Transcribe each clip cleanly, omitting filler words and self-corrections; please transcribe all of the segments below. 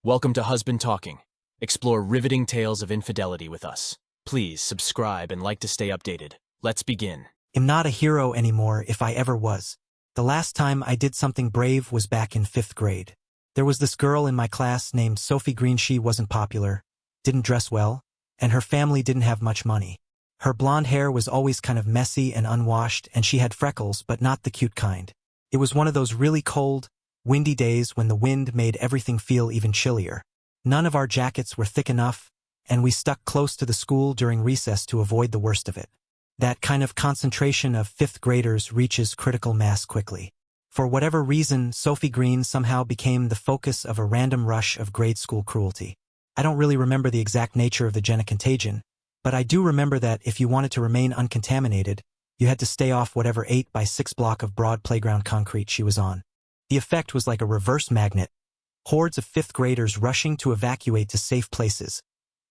Welcome to Husband Talking. Explore riveting tales of infidelity with us. Please subscribe and like to stay updated. Let's begin. I'm not a hero anymore if I ever was. The last time I did something brave was back in 5th grade. There was this girl in my class named Sophie Green. She wasn't popular, didn't dress well, and her family didn't have much money. Her blonde hair was always kind of messy and unwashed, and she had freckles, but not the cute kind. It was one of those really cold, windy days when the wind made everything feel even chillier. None of our jackets were thick enough, and we stuck close to the school during recess to avoid the worst of it. That kind of concentration of 5th graders reaches critical mass quickly. For whatever reason, Sophie Green somehow became the focus of a random rush of grade school cruelty. I don't really remember the exact nature of the genic contagion, but I do remember that if you wanted to remain uncontaminated, you had to stay off whatever 8x6 block of broad playground concrete she was on. The effect was like a reverse magnet, hordes of 5th graders rushing to evacuate to safe places,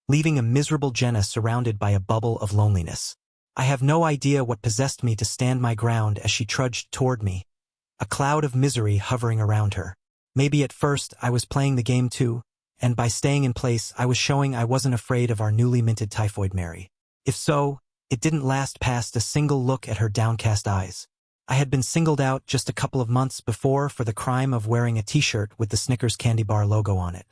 leaving a miserable Jenna surrounded by a bubble of loneliness. I have no idea what possessed me to stand my ground as she trudged toward me, a cloud of misery hovering around her. Maybe at first I was playing the game too, and by staying in place I was showing I wasn't afraid of our newly minted Typhoid Mary. If so, it didn't last past a single look at her downcast eyes. I had been singled out just a couple of months before for the crime of wearing a t-shirt with the Snickers candy bar logo on it.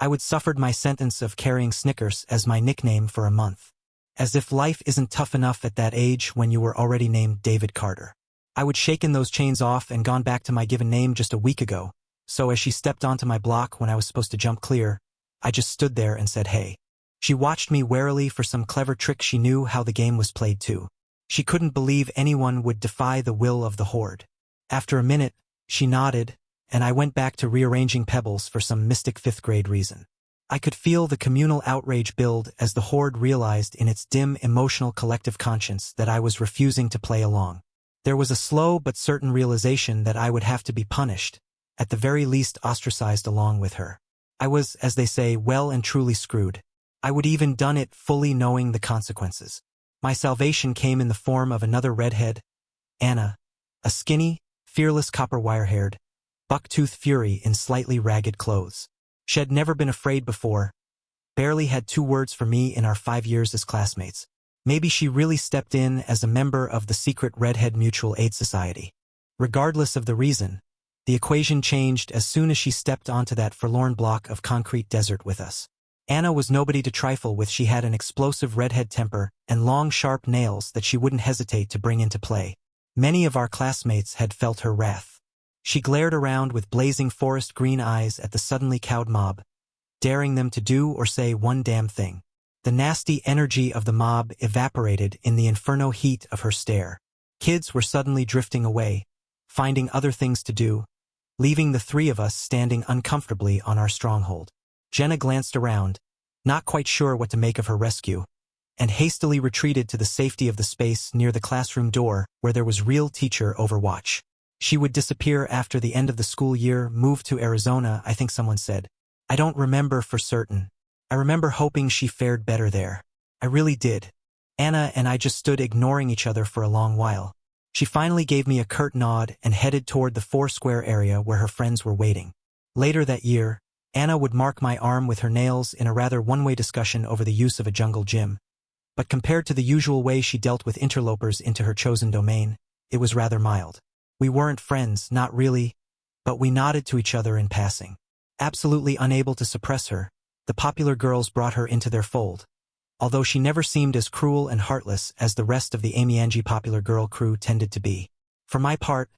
I would suffered my sentence of carrying Snickers as my nickname for a month. As if life isn't tough enough at that age when you were already named David Carter. I would shaken those chains off and gone back to my given name just a week ago, so as she stepped onto my block when I was supposed to jump clear, I just stood there and said hey. She watched me warily for some clever trick. She knew how the game was played too. She couldn't believe anyone would defy the will of the horde. After a minute, she nodded, and I went back to rearranging pebbles for some mystic 5th grade reason. I could feel the communal outrage build as the horde realized in its dim emotional collective conscience that I was refusing to play along. There was a slow but certain realization that I would have to be punished, at the very least ostracized along with her. I was, as they say, well and truly screwed. I would even done it fully knowing the consequences. My salvation came in the form of another redhead, Anna, a skinny, fearless copper-wire-haired, buck-toothed fury in slightly ragged clothes. She had never been afraid before, barely had 2 words for me in our 5 years as classmates. Maybe she really stepped in as a member of the secret Redhead Mutual Aid Society. Regardless of the reason, the equation changed as soon as she stepped onto that forlorn block of concrete desert with us. Anna was nobody to trifle with. She had an explosive redhead temper and long, sharp nails that she wouldn't hesitate to bring into play. Many of our classmates had felt her wrath. She glared around with blazing forest green eyes at the suddenly cowed mob, daring them to do or say one damn thing. The nasty energy of the mob evaporated in the inferno heat of her stare. Kids were suddenly drifting away, finding other things to do, leaving the 3 of us standing uncomfortably on our stronghold. Jenna glanced around, not quite sure what to make of her rescue, and hastily retreated to the safety of the space near the classroom door where there was real teacher overwatch. She would disappear after the end of the school year, move to Arizona, I think someone said. I don't remember for certain. I remember hoping she fared better there. I really did. Anna and I just stood ignoring each other for a long while. She finally gave me a curt nod and headed toward the 4-square area where her friends were waiting. Later that year, Anna would mark my arm with her nails in a rather one-way discussion over the use of a jungle gym. But compared to the usual way she dealt with interlopers into her chosen domain, it was rather mild. We weren't friends, not really, but we nodded to each other in passing. Absolutely unable to suppress her, the popular girls brought her into their fold, although she never seemed as cruel and heartless as the rest of the Amy Angie popular girl crew tended to be. For my part,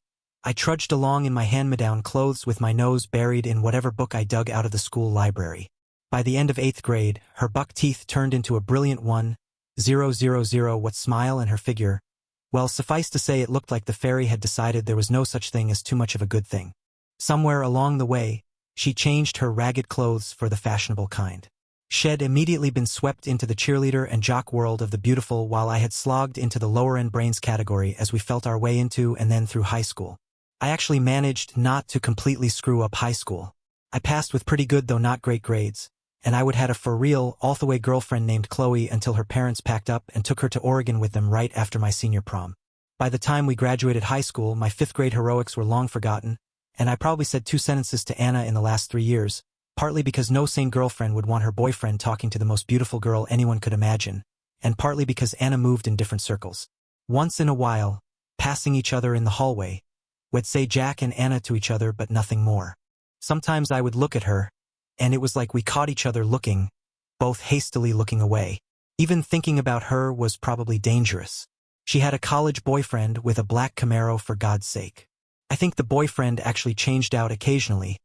I trudged along in my hand-me-down clothes with my nose buried in whatever book I dug out of the school library. By the end of 8th grade, her buck teeth turned into a brilliant 1,000. What smile and her figure. Well, suffice to say it looked like the fairy had decided there was no such thing as too much of a good thing. Somewhere along the way, she changed her ragged clothes for the fashionable kind. She'd immediately been swept into the cheerleader and jock world of the beautiful while I had slogged into the lower-end brains category as we felt our way into and then through high school. I actually managed not to completely screw up high school. I passed with pretty good though not great grades, and I would had a for-real, all-the-way girlfriend named Chloe until her parents packed up and took her to Oregon with them right after my senior prom. By the time we graduated high school, my 5th grade heroics were long forgotten, and I probably said 2 sentences to Anna in the last 3 years, partly because no sane girlfriend would want her boyfriend talking to the most beautiful girl anyone could imagine, and partly because Anna moved in different circles. Once in a while, passing each other in the hallway, we'd say Jack and Anna to each other but nothing more. Sometimes I would look at her, and it was like we caught each other looking, both hastily looking away. Even thinking about her was probably dangerous. She had a college boyfriend with a black Camaro, for God's sake. I think the boyfriend actually changed out occasionally,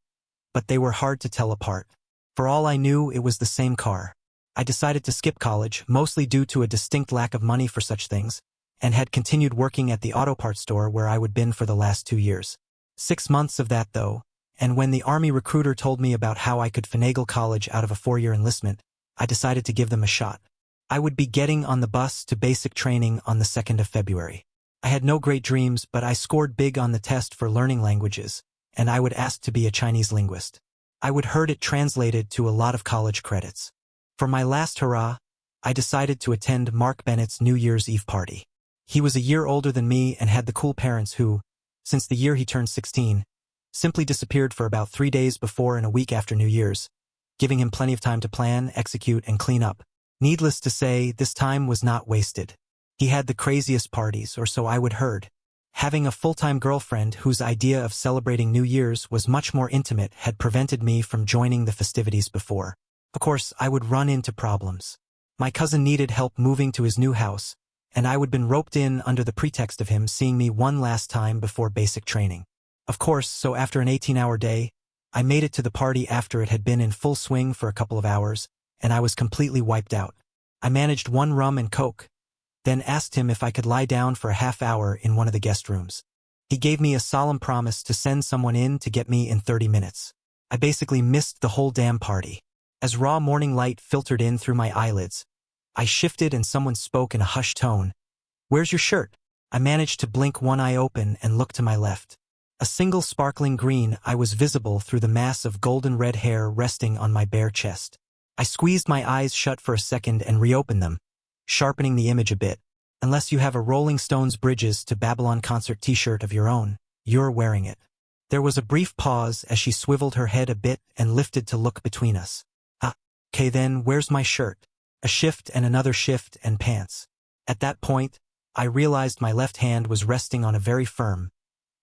but they were hard to tell apart. For all I knew, it was the same car. I decided to skip college, mostly due to a distinct lack of money for such things, and had continued working at the auto parts store where I had been for the last 2 years. 6 months of that, though, and when the Army recruiter told me about how I could finagle college out of a 4-year enlistment, I decided to give them a shot. I would be getting on the bus to basic training on the 2nd of February. I had no great dreams, but I scored big on the test for learning languages, and I would ask to be a Chinese linguist. I would heard it translated to a lot of college credits. For my last hurrah, I decided to attend Mark Bennett's New Year's Eve party. He was a year older than me and had the cool parents who, since the year he turned 16, simply disappeared for about 3 days before and a week after New Year's, giving him plenty of time to plan, execute, and clean up. Needless to say, this time was not wasted. He had the craziest parties, or so I would heard. Having a full-time girlfriend whose idea of celebrating New Year's was much more intimate had prevented me from joining the festivities before. Of course, I would run into problems. My cousin needed help moving to his new house, and I would been roped in under the pretext of him seeing me one last time before basic training. Of course, so after an 18-hour day, I made it to the party after it had been in full swing for a couple of hours, and I was completely wiped out. I managed 1 rum and coke, then asked him if I could lie down for a half hour in one of the guest rooms. He gave me a solemn promise to send someone in to get me in 30 minutes. I basically missed the whole damn party. As raw morning light filtered in through my eyelids, I shifted and someone spoke in a hushed tone. "Where's your shirt?" I managed to blink one eye open and look to my left. A single sparkling green eye was visible through the mass of golden red hair resting on my bare chest. I squeezed my eyes shut for a second and reopened them, sharpening the image a bit. Unless you have a Rolling Stones Bridges to Babylon concert t-shirt of your own, you're wearing it. There was a brief pause as she swiveled her head a bit and lifted to look between us. Okay then, where's my shirt? A shift and another shift and pants. At that point, I realized my left hand was resting on a very firm,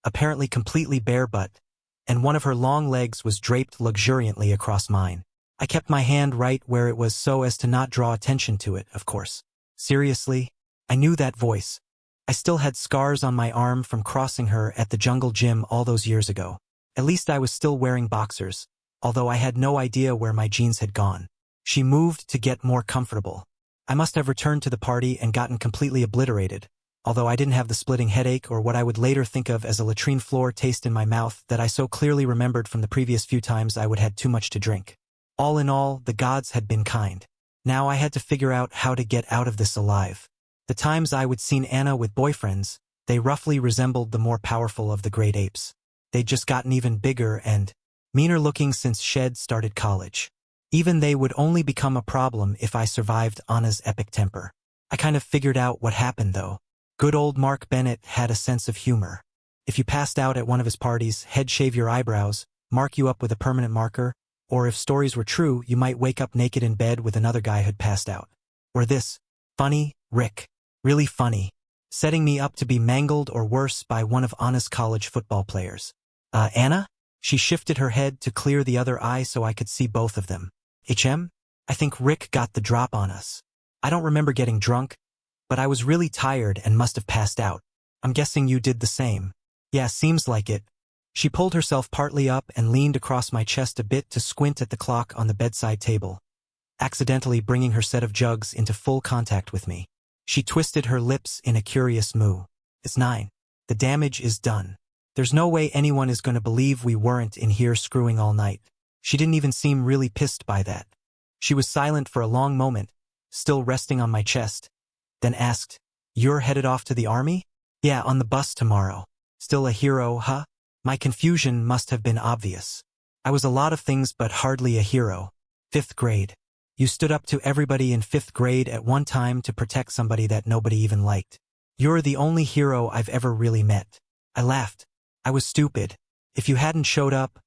apparently completely bare butt, and one of her long legs was draped luxuriantly across mine. I kept my hand right where it was so as to not draw attention to it, of course. Seriously? I knew that voice. I still had scars on my arm from crossing her at the jungle gym all those years ago. At least I was still wearing boxers, although I had no idea where my jeans had gone. She moved to get more comfortable. I must have returned to the party and gotten completely obliterated, although I didn't have the splitting headache or what I would later think of as a latrine floor taste in my mouth that I so clearly remembered from the previous few times I would had too much to drink. All in all, the gods had been kind. Now I had to figure out how to get out of this alive. The times I would seen Anna with boyfriends, they roughly resembled the more powerful of the great apes. They'd just gotten even bigger and meaner looking since Shed started college. Even they would only become a problem if I survived Anna's epic temper. I kind of figured out what happened though. Good old Mark Bennett had a sense of humor. If you passed out at one of his parties, he'd shave your eyebrows, mark you up with a permanent marker, or if stories were true, you might wake up naked in bed with another guy who'd passed out. Or this, funny, Rick. Really funny. Setting me up to be mangled or worse by one of Anna's college football players. Anna? She shifted her head to clear the other eye so I could see both of them. I think Rick got the drop on us. I don't remember getting drunk, but I was really tired and must have passed out. I'm guessing you did the same. Yeah, seems like it. She pulled herself partly up and leaned across my chest a bit to squint at the clock on the bedside table, accidentally bringing her set of jugs into full contact with me. She twisted her lips in a curious moo. It's 9. The damage is done. There's no way anyone is going to believe we weren't in here screwing all night. She didn't even seem really pissed by that. She was silent for a long moment, still resting on my chest, then asked, "You're headed off to the army?" "Yeah, on the bus tomorrow." "Still a hero, huh?" My confusion must have been obvious. I was a lot of things but hardly a hero. 5th grade. You stood up to everybody in 5th grade at one time to protect somebody that nobody even liked. You're the only hero I've ever really met. I laughed. I was stupid. If you hadn't showed up,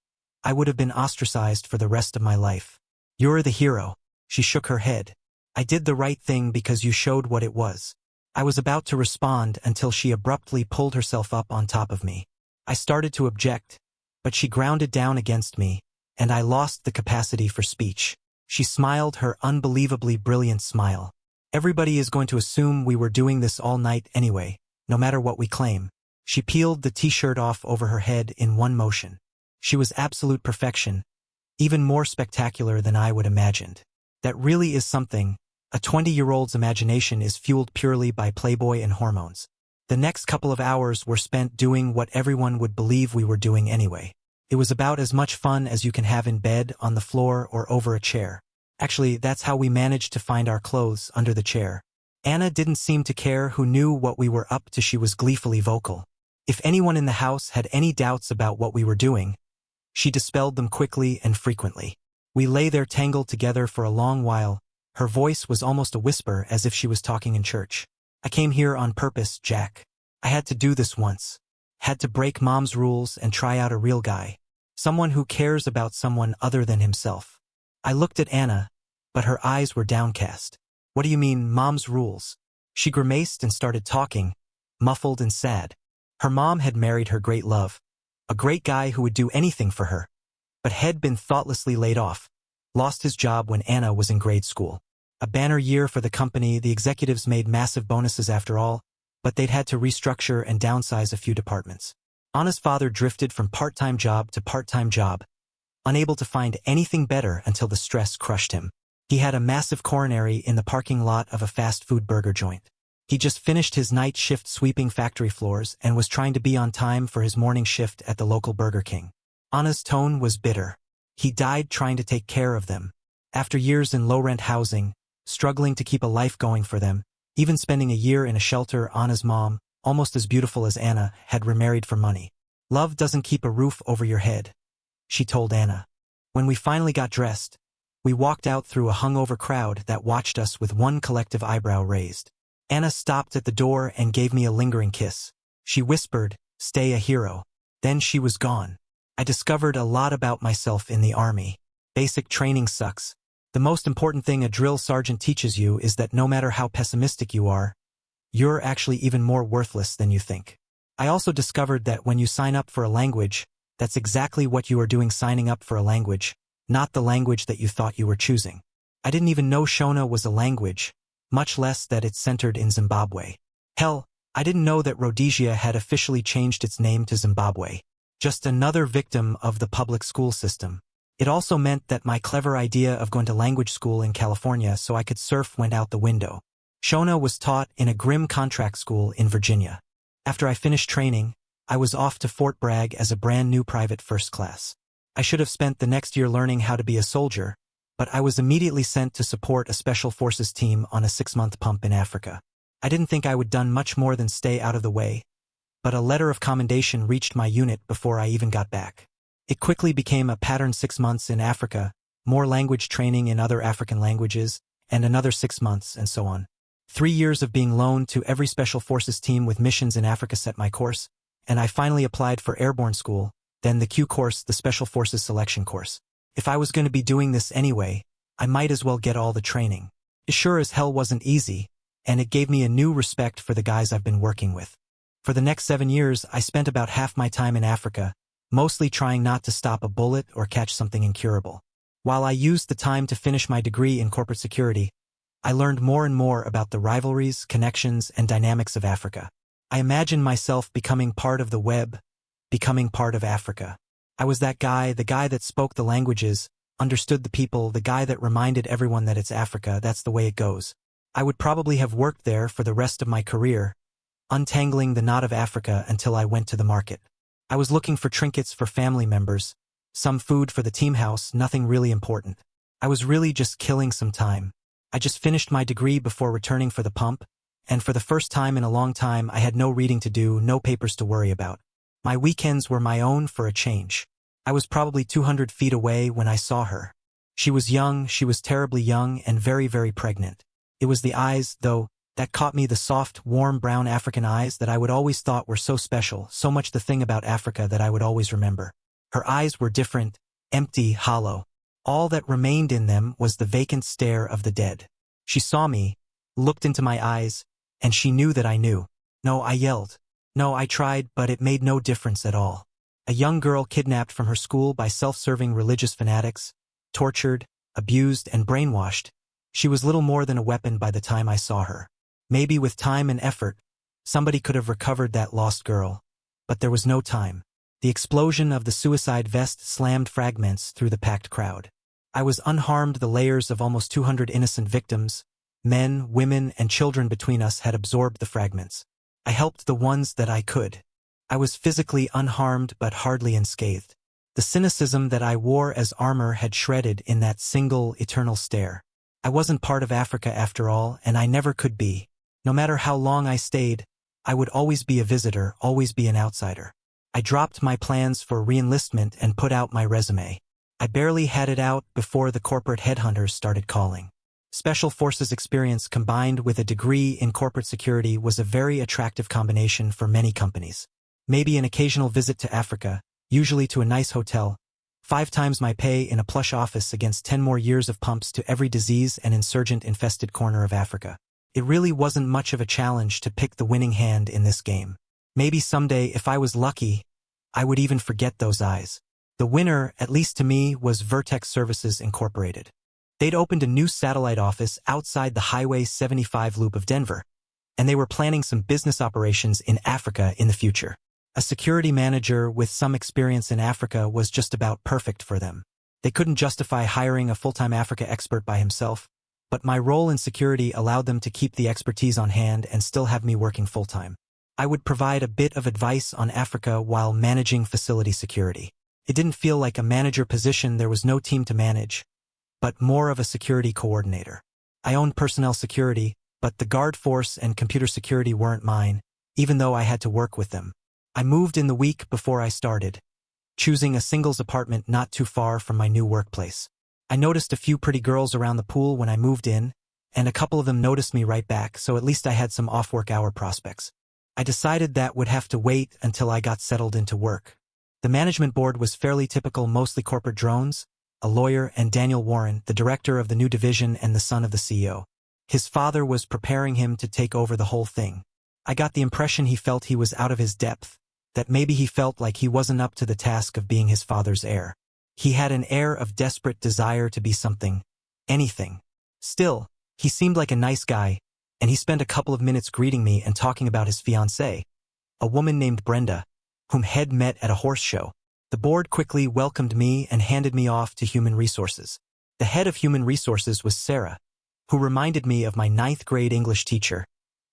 I would have been ostracized for the rest of my life. You're the hero. She shook her head. I did the right thing because you showed what it was. I was about to respond until she abruptly pulled herself up on top of me. I started to object, but she grounded down against me, and I lost the capacity for speech. She smiled her unbelievably brilliant smile. Everybody is going to assume we were doing this all night anyway, no matter what we claim. She peeled the t-shirt off over her head in one motion. She was absolute perfection, even more spectacular than I would imagined. That really is something. A 20-year-old's imagination is fueled purely by Playboy and hormones. The next couple of hours were spent doing what everyone would believe we were doing anyway. It was about as much fun as you can have in bed, on the floor, or over a chair. Actually, that's how we managed to find our clothes under the chair. Anna didn't seem to care who knew what we were up to. She was gleefully vocal. If anyone in the house had any doubts about what we were doing, she dispelled them quickly and frequently. We lay there tangled together for a long while. Her voice was almost a whisper, as if she was talking in church. I came here on purpose, Jack. I had to do this once. Had to break Mom's rules and try out a real guy. Someone who cares about someone other than himself. I looked at Anna, but her eyes were downcast. What do you mean, Mom's rules? She grimaced and started talking, muffled and sad. Her mom had married her great love, a great guy who would do anything for her, but had been thoughtlessly laid off, lost his job when Anna was in grade school. A banner year for the company. The executives made massive bonuses after all, but they'd had to restructure and downsize a few departments. Anna's father drifted from part-time job to part-time job, unable to find anything better until the stress crushed him. He had a massive coronary in the parking lot of a fast food burger joint. He just finished his night shift sweeping factory floors and was trying to be on time for his morning shift at the local Burger King. Anna's tone was bitter. He died trying to take care of them. After years in low-rent housing, struggling to keep a life going for them, even spending a year in a shelter, Anna's mom, almost as beautiful as Anna, had remarried for money. Love doesn't keep a roof over your head, she told Anna. When we finally got dressed, we walked out through a hungover crowd that watched us with one collective eyebrow raised. Anna stopped at the door and gave me a lingering kiss. She whispered, "Stay a hero." Then she was gone. I discovered a lot about myself in the army. Basic training sucks. The most important thing a drill sergeant teaches you is that no matter how pessimistic you are, you're actually even more worthless than you think. I also discovered that when you sign up for a language, that's exactly what you are doing, signing up for a language, not the language that you thought you were choosing. I didn't even know Shona was a language, much less that it's centered in Zimbabwe. Hell, I didn't know that Rhodesia had officially changed its name to Zimbabwe. Just another victim of the public school system. It also meant that my clever idea of going to language school in California so I could surf went out the window. Shona was taught in a grim contract school in Virginia. After I finished training, I was off to Fort Bragg as a brand new private first class. I should have spent the next year learning how to be a soldier, but I was immediately sent to support a special forces team on a 6-month pump in Africa. I didn't think I would done much more than stay out of the way, but a letter of commendation reached my unit before I even got back. It quickly became a pattern: 6 months in Africa, more language training in other African languages, and another 6 months, and so on. 3 years of being loaned to every special forces team with missions in Africa set my course, and I finally applied for airborne school, then the Q course, the Special Forces Selection course. If I was going to be doing this anyway, I might as well get all the training. It sure as hell wasn't easy, and it gave me a new respect for the guys I've been working with. For the next 7 years, I spent about half my time in Africa, mostly trying not to stop a bullet or catch something incurable. While I used the time to finish my degree in corporate security, I learned more and more about the rivalries, connections, and dynamics of Africa. I imagined myself becoming part of the web, becoming part of Africa. I was that guy, the guy that spoke the languages, understood the people, the guy that reminded everyone that it's Africa, that's the way it goes. I would probably have worked there for the rest of my career, untangling the knot of Africa until I went to the market. I was looking for trinkets for family members, some food for the team house, nothing really important. I was really just killing some time. I just finished my degree before returning for the pump, and for the first time in a long time I had no reading to do, no papers to worry about. My weekends were my own for a change. I was probably 200 feet away when I saw her. She was young, she was terribly young and very, very pregnant. It was the eyes, though, that caught me, the soft, warm brown African eyes that I would always thought were so special, so much the thing about Africa that I would always remember. Her eyes were different, empty, hollow. All that remained in them was the vacant stare of the dead. She saw me, looked into my eyes, and she knew that I knew. No, I yelled. No, I tried, but it made no difference at all. A young girl kidnapped from her school by self-serving religious fanatics, tortured, abused, and brainwashed. She was little more than a weapon by the time I saw her. Maybe with time and effort, somebody could have recovered that lost girl. But there was no time. The explosion of the suicide vest slammed fragments through the packed crowd. I was unharmed. The layers of almost 200 innocent victims, men, women, and children between us had absorbed the fragments. I helped the ones that I could. I was physically unharmed but hardly unscathed. The cynicism that I wore as armor had shredded in that single, eternal stare. I wasn't part of Africa after all, and I never could be. No matter how long I stayed, I would always be a visitor, always be an outsider. I dropped my plans for re-enlistment and put out my resume. I barely had it out before the corporate headhunters started calling. Special Forces experience combined with a degree in corporate security was a very attractive combination for many companies. Maybe an occasional visit to Africa, usually to a nice hotel, 5 times my pay in a plush office against 10 more years of pumps to every disease and insurgent-infested corner of Africa. It really wasn't much of a challenge to pick the winning hand in this game. Maybe someday, if I was lucky, I would even forget those eyes. The winner, at least to me, was Vertex Services Incorporated. They'd opened a new satellite office outside the Highway 75 loop of Denver, and they were planning some business operations in Africa in the future. A security manager with some experience in Africa was just about perfect for them. They couldn't justify hiring a full-time Africa expert by himself, but my role in security allowed them to keep the expertise on hand and still have me working full-time. I would provide a bit of advice on Africa while managing facility security. It didn't feel like a manager position. There was no team to manage, but more of a security coordinator. I owned personnel security, but the guard force and computer security weren't mine, even though I had to work with them. I moved in the week before I started, choosing a singles apartment not too far from my new workplace. I noticed a few pretty girls around the pool when I moved in, and a couple of them noticed me right back, so at least I had some off-work hour prospects. I decided that would have to wait until I got settled into work. The management board was fairly typical, mostly corporate drones, a lawyer, and Daniel Warren, the director of the new division and the son of the CEO. His father was preparing him to take over the whole thing. I got the impression he felt he was out of his depth, that maybe he felt like he wasn't up to the task of being his father's heir. He had an air of desperate desire to be something, anything. Still, he seemed like a nice guy, and he spent a couple of minutes greeting me and talking about his fiancée, a woman named Brenda, whom Head met at a horse show. The board quickly welcomed me and handed me off to Human Resources. The head of Human Resources was Sarah, who reminded me of my 9th grade English teacher,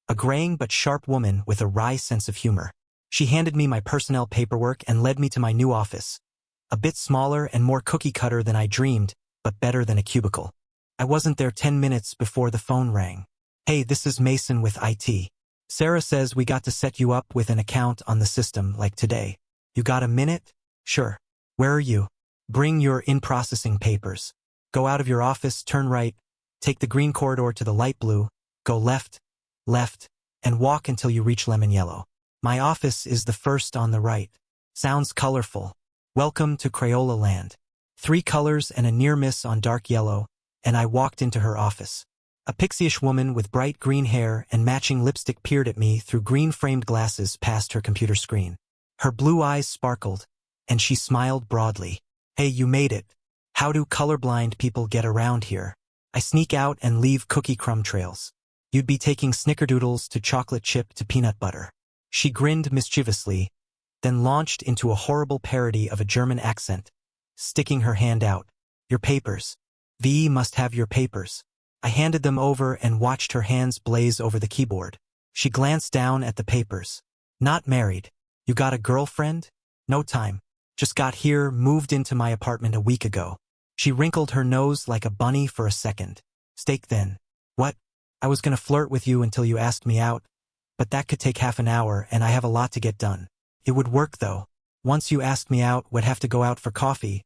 a graying but sharp woman with a wry sense of humor. She handed me my personnel paperwork and led me to my new office, a bit smaller and more cookie-cutter than I dreamed, but better than a cubicle. I wasn't there 10 minutes before the phone rang. "Hey, this is Mason with IT. Sarah says we got to set you up with an account on the system like today. You got a minute?" "Sure. Where are you?" "Bring your in-processing papers. Go out of your office, turn right, take the green corridor to the light blue, go left, and walk until you reach lemon yellow. My office is the first on the right." "Sounds colorful. Welcome to Crayola land." 3 colors and a near miss on dark yellow, and I walked into her office. A pixie-ish woman with bright green hair and matching lipstick peered at me through green-framed glasses past her computer screen. Her blue eyes sparkled, and she smiled broadly. "Hey, you made it. How do colorblind people get around here?" "I sneak out and leave cookie crumb trails. You'd be taking snickerdoodles to chocolate chip to peanut butter." She grinned mischievously, then launched into a horrible parody of a German accent, sticking her hand out. "Your papers. V must have your papers." I handed them over and watched her hands blaze over the keyboard. She glanced down at the papers. "Not married. You got a girlfriend?" "No time. Just got here, moved into my apartment a week ago." She wrinkled her nose like a bunny for a second. "Steak then." "What? I was gonna flirt with you until you asked me out, but that could take half an hour and I have a lot to get done." "It would work though. Once you asked me out, we'd have to go out for coffee,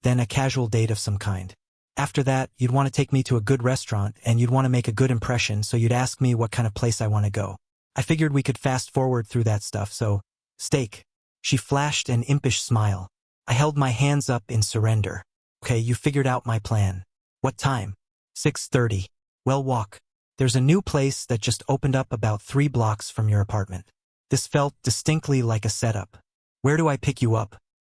then a casual date of some kind. After that, you'd want to take me to a good restaurant and you'd want to make a good impression, so you'd ask me what kind of place I want to go. I figured we could fast forward through that stuff, so, steak." She flashed an impish smile. I held my hands up in surrender. Okay, you figured out my plan. What time? 6:30. Well, walk. There's a new place that just opened up about 3 blocks from your apartment. This felt distinctly like a setup. Where do I pick you up?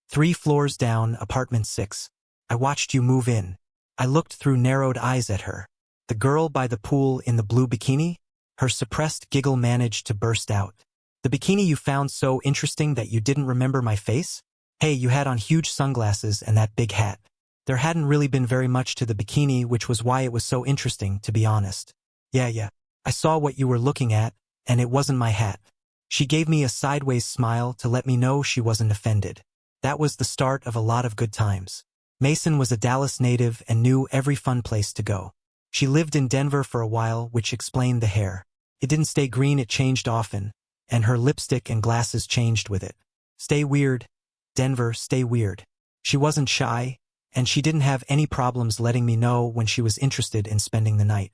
3 floors down, apartment 6. I watched you move in. I looked through narrowed eyes at her. The girl by the pool in the blue bikini? Her suppressed giggle managed to burst out. The bikini you found so interesting that you didn't remember my face? Hey, you had on huge sunglasses and that big hat. There hadn't really been very much to the bikini, which was why it was so interesting, to be honest. Yeah. I saw what you were looking at, and it wasn't my hat. She gave me a sideways smile to let me know she wasn't offended. That was the start of a lot of good times. Mason was a Dallas native and knew every fun place to go. She lived in Denver for a while, which explained the hair. It didn't stay green, it changed often, and her lipstick and glasses changed with it. Stay weird, Denver, stay weird. She wasn't shy, and she didn't have any problems letting me know when she was interested in spending the night.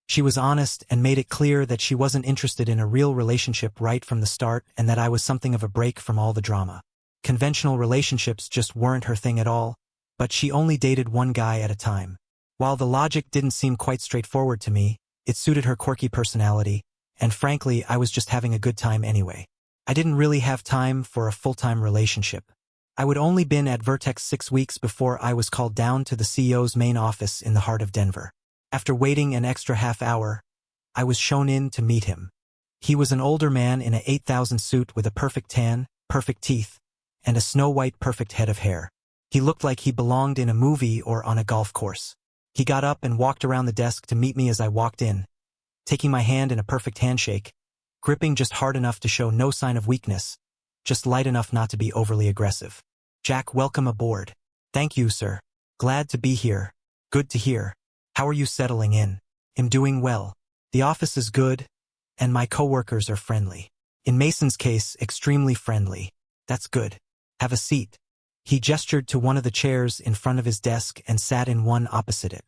She was honest and made it clear that she wasn't interested in a real relationship right from the start and that I was something of a break from all the drama. Conventional relationships just weren't her thing at all, but she only dated one guy at a time. While the logic didn't seem quite straightforward to me, it suited her quirky personality, and frankly, I was just having a good time anyway. I didn't really have time for a full-time relationship. I would only been at Vertex 6 weeks before I was called down to the CEO's main office in the heart of Denver. After waiting an extra half hour, I was shown in to meet him. He was an older man in a 8,000 suit with a perfect tan, perfect teeth, and a snow-white perfect head of hair. He looked like he belonged in a movie or on a golf course. He got up and walked around the desk to meet me as I walked in, taking my hand in a perfect handshake, gripping just hard enough to show no sign of weakness, just light enough not to be overly aggressive. Jack, welcome aboard. Thank you, sir. Glad to be here. Good to hear. How are you settling in? I'm doing well. The office is good, and my coworkers are friendly. In Mason's case, extremely friendly. That's good. Have a seat. He gestured to one of the chairs in front of his desk and sat in one opposite it.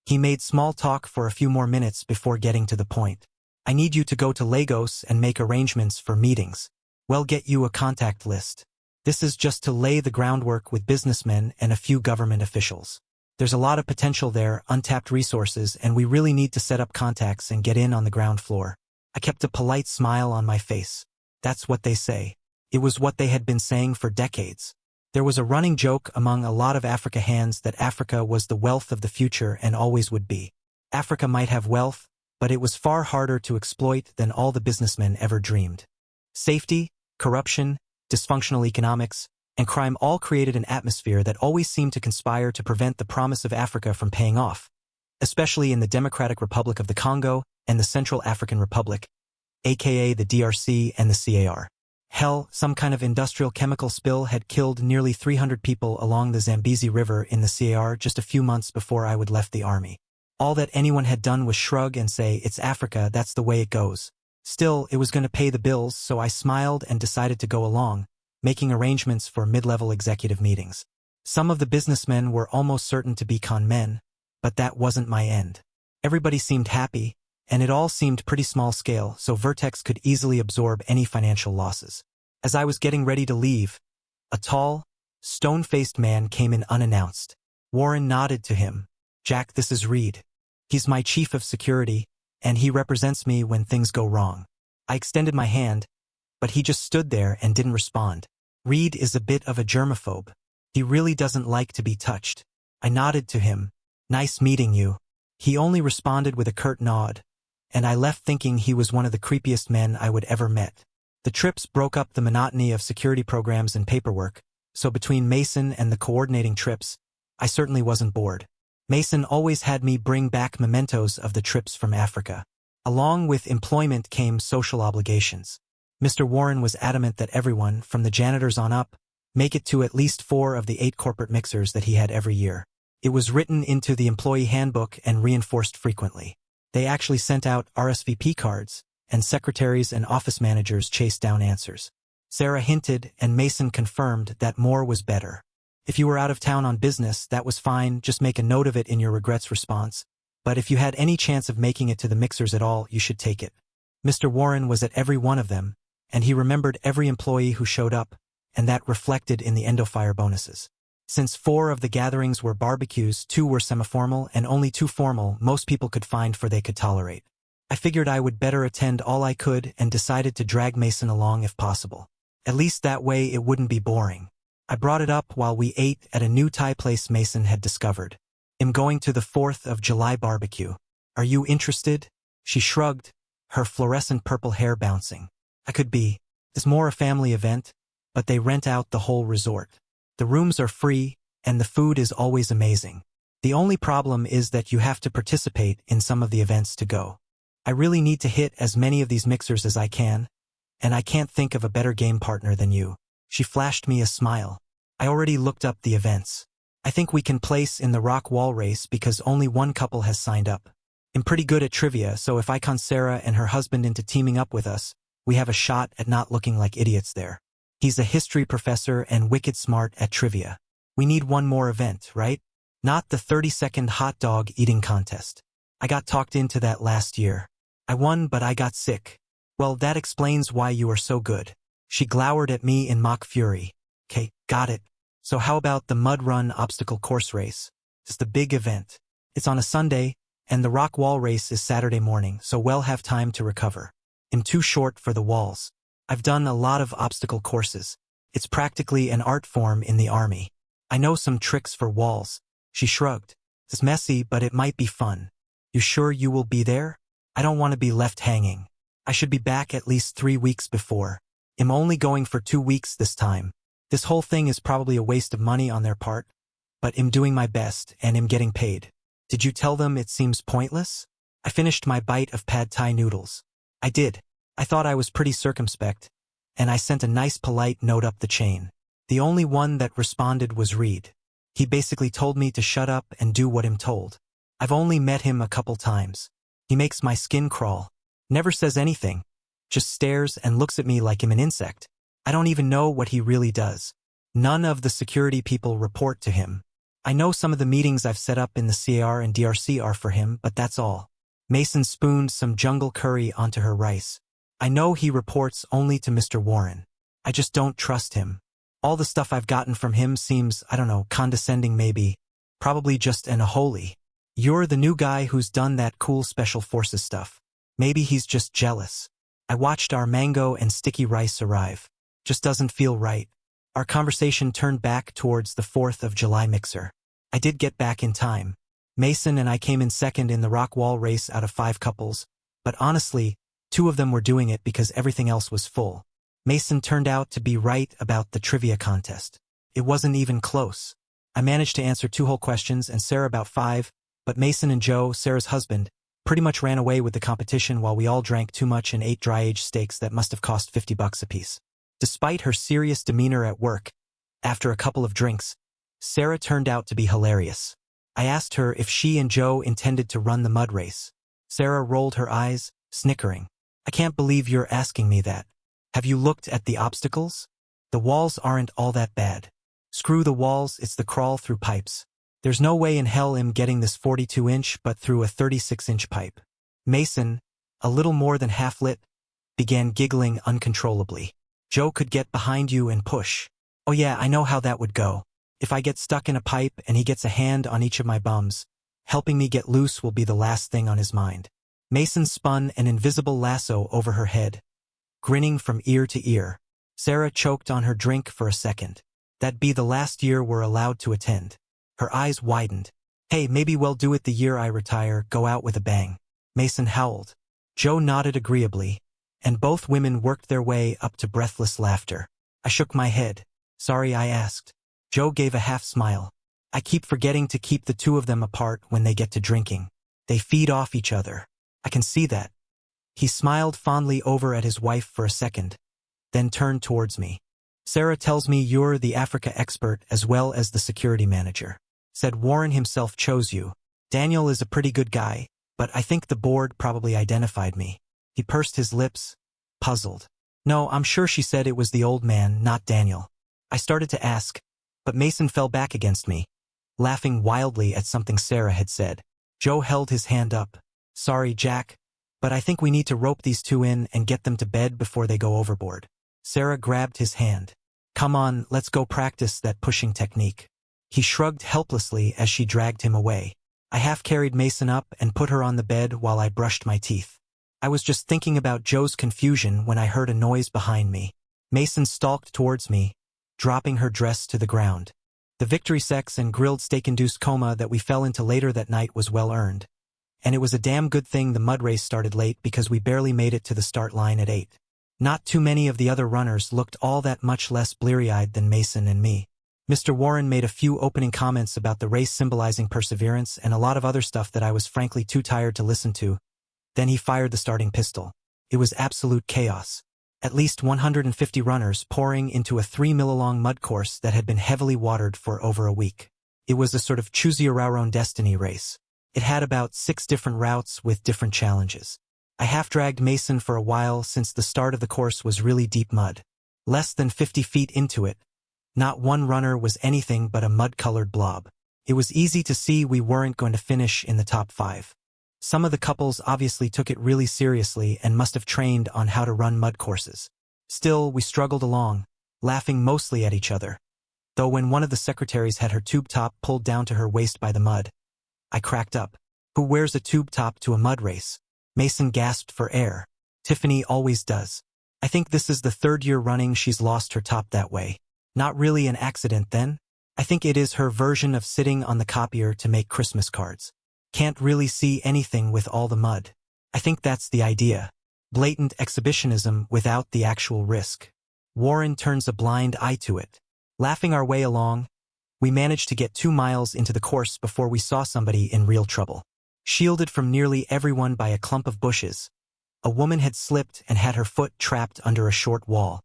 He made small talk for a few more minutes before getting to the point. I need you to go to Lagos and make arrangements for meetings. We'll get you a contact list. This is just to lay the groundwork with businessmen and a few government officials. There's a lot of potential there, untapped resources, and we really need to set up contacts and get in on the ground floor. I kept a polite smile on my face. That's what they say. It was what they had been saying for decades. There was a running joke among a lot of Africa hands that Africa was the wealth of the future and always would be. Africa might have wealth, but it was far harder to exploit than all the businessmen ever dreamed. Safety, corruption, dysfunctional economics, and crime all created an atmosphere that always seemed to conspire to prevent the promise of Africa from paying off, especially in the Democratic Republic of the Congo and the Central African Republic, aka the DRC and the CAR. Hell, some kind of industrial chemical spill had killed nearly 300 people along the Zambezi River in the CAR just a few months before I would left the army. All that anyone had done was shrug and say, "It's Africa, that's the way it goes." Still, it was going to pay the bills, so I smiled and decided to go along, making arrangements for mid-level executive meetings. Some of the businessmen were almost certain to be con men, but that wasn't my end. Everybody seemed happy, and it all seemed pretty small scale, so Vertex could easily absorb any financial losses. As I was getting ready to leave, a tall, stone-faced man came in unannounced. Warren nodded to him. "Jack, this is Reed. He's my chief of security, and he represents me when things go wrong." I extended my hand, but he just stood there and didn't respond. Reed is a bit of a germaphobe. He really doesn't like to be touched. I nodded to him. "Nice meeting you." He only responded with a curt nod, and I left thinking he was one of the creepiest men I would ever met. The trips broke up the monotony of security programs and paperwork, so between Mason and the coordinating trips, I certainly wasn't bored. Mason always had me bring back mementos of the trips from Africa. Along with employment came social obligations. Mr. Warren was adamant that everyone, from the janitors on up, make it to at least 4 of the 8 corporate mixers that he had every year. It was written into the employee handbook and reinforced frequently. They actually sent out RSVP cards, and secretaries and office managers chased down answers. Sarah hinted, and Mason confirmed that more was better. If you were out of town on business, that was fine, just make a note of it in your regrets response. But if you had any chance of making it to the mixers at all, you should take it. Mr. Warren was at every one of them, and he remembered every employee who showed up, and that reflected in the end-of-fire bonuses. Since 4 of the gatherings were barbecues, 2 were semi-formal, and only 2 formal, most people could find for they could tolerate. I figured I would better attend all I could and decided to drag Mason along if possible. At least that way it wouldn't be boring. I brought it up while we ate at a new Thai place Mason had discovered. I'm going to the 4th of July barbecue. Are you interested? She shrugged, her fluorescent purple hair bouncing. I could be. It's more a family event, but they rent out the whole resort. The rooms are free, and the food is always amazing. The only problem is that you have to participate in some of the events to go. I really need to hit as many of these mixers as I can, and I can't think of a better game partner than you. She flashed me a smile. I already looked up the events. I think we can place in the rock wall race because only one couple has signed up. I'm pretty good at trivia, so if I con Sarah and her husband into teaming up with us, we have a shot at not looking like idiots there. He's a history professor and wicked smart at trivia. We need one more event, right? Not the 30-second hot dog eating contest. I got talked into that last year. I won, but I got sick. Well, that explains why you are so good. She glowered at me in mock fury. Okay, got it. So how about the mud run obstacle course race? It's the big event. It's on a Sunday, and the rock wall race is Saturday morning, so we'll have time to recover. I'm too short for the walls. I've done a lot of obstacle courses. It's practically an art form in the army. I know some tricks for walls. She shrugged. It's messy, but it might be fun. You sure you will be there? I don't want to be left hanging. I should be back at least 3 weeks before. I'm only going for 2 weeks this time. This whole thing is probably a waste of money on their part, but I'm doing my best and I'm getting paid. Did you tell them it seems pointless? I finished my bite of pad thai noodles. I did. I thought I was pretty circumspect, and I sent a nice polite note up the chain. The only one that responded was Reed. He basically told me to shut up and do what I'm told. I've only met him a couple times. He makes my skin crawl. Never says anything. Just stares and looks at me like I'm an insect. I don't even know what he really does. None of the security people report to him. I know some of the meetings I've set up in the CAR and DRC are for him, but that's all. Mason spooned some jungle curry onto her rice. I know he reports only to Mr. Warren. I just don't trust him. All the stuff I've gotten from him seems, I don't know, condescending maybe. Probably just an holy. You're the new guy who's done that cool special forces stuff. Maybe he's just jealous. I watched our mango and sticky rice arrive. Just doesn't feel right. Our conversation turned back towards the 4th of July mixer. I did get back in time. Mason and I came in second in the rock wall race out of 5 couples, but honestly, 2 of them were doing it because everything else was full. Mason turned out to be right about the trivia contest. It wasn't even close. I managed to answer 2 whole questions and Sarah about 5, but Mason and Joe, Sarah's husband, pretty much ran away with the competition while we all drank too much and ate dry-aged steaks that must have cost $50 apiece. Despite her serious demeanor at work, after a couple of drinks, Sarah turned out to be hilarious. I asked her if she and Joe intended to run the mud race. Sarah rolled her eyes, snickering. I can't believe you're asking me that. Have you looked at the obstacles? The walls aren't all that bad. Screw the walls, it's the crawl through pipes. There's no way in hell I'm getting this 42-inch but through a 36-inch pipe. Mason, a little more than half lit, began giggling uncontrollably. Joe could get behind you and push. Oh yeah, I know how that would go. If I get stuck in a pipe and he gets a hand on each of my bums, helping me get loose will be the last thing on his mind. Mason spun an invisible lasso over her head, grinning from ear to ear. Sarah choked on her drink for a second. That'd be the last year we're allowed to attend. Her eyes widened. Hey, maybe we'll do it the year I retire, go out with a bang. Mason howled. Joe nodded agreeably, and both women worked their way up to breathless laughter. I shook my head. Sorry I asked. Joe gave a half smile. I keep forgetting to keep the 2 of them apart when they get to drinking. They feed off each other. I can see that. He smiled fondly over at his wife for a second, then turned towards me. Sarah tells me you're the Africa expert as well as the security manager. Said Warren himself chose you. Daniel is a pretty good guy, but I think the board probably identified me. He pursed his lips, puzzled. No, I'm sure she said it was the old man, not Daniel. I started to ask, but Mason fell back against me, laughing wildly at something Sarah had said. Joe held his hand up. Sorry, Jack, but I think we need to rope these 2 in and get them to bed before they go overboard. Sarah grabbed his hand. Come on, let's go practice that pushing technique. He shrugged helplessly as she dragged him away. I half carried Mason up and put her on the bed while I brushed my teeth. I was just thinking about Joe's confusion when I heard a noise behind me. Mason stalked towards me, dropping her dress to the ground. The victory sex and grilled steak-induced coma that we fell into later that night was well earned. And it was a damn good thing the mud race started late because we barely made it to the start line at 8. Not too many of the other runners looked all that much less bleary-eyed than Mason and me. Mr. Warren made a few opening comments about the race symbolizing perseverance and a lot of other stuff that I was frankly too tired to listen to. Then he fired the starting pistol. It was absolute chaos. At least 150 runners pouring into a 3-mile-long mud course that had been heavily watered for over a week. It was a sort of choose-your-own destiny race. It had about 6 different routes with different challenges. I half-dragged Mason for a while since the start of the course was really deep mud. Less than 50 feet into it, not one runner was anything but a mud-colored blob. It was easy to see we weren't going to finish in the top 5. Some of the couples obviously took it really seriously and must have trained on how to run mud courses. Still, we struggled along, laughing mostly at each other. Though when one of the secretaries had her tube top pulled down to her waist by the mud, I cracked up. Who wears a tube top to a mud race? Mason gasped for air. Tiffany always does. I think this is the 3rd year running she's lost her top that way. Not really an accident then? I think it is her version of sitting on the copier to make Christmas cards. Can't really see anything with all the mud. I think that's the idea. Blatant exhibitionism without the actual risk. Warren turns a blind eye to it. Laughing our way along, we managed to get 2 miles into the course before we saw somebody in real trouble. Shielded from nearly everyone by a clump of bushes, a woman had slipped and had her foot trapped under a short wall.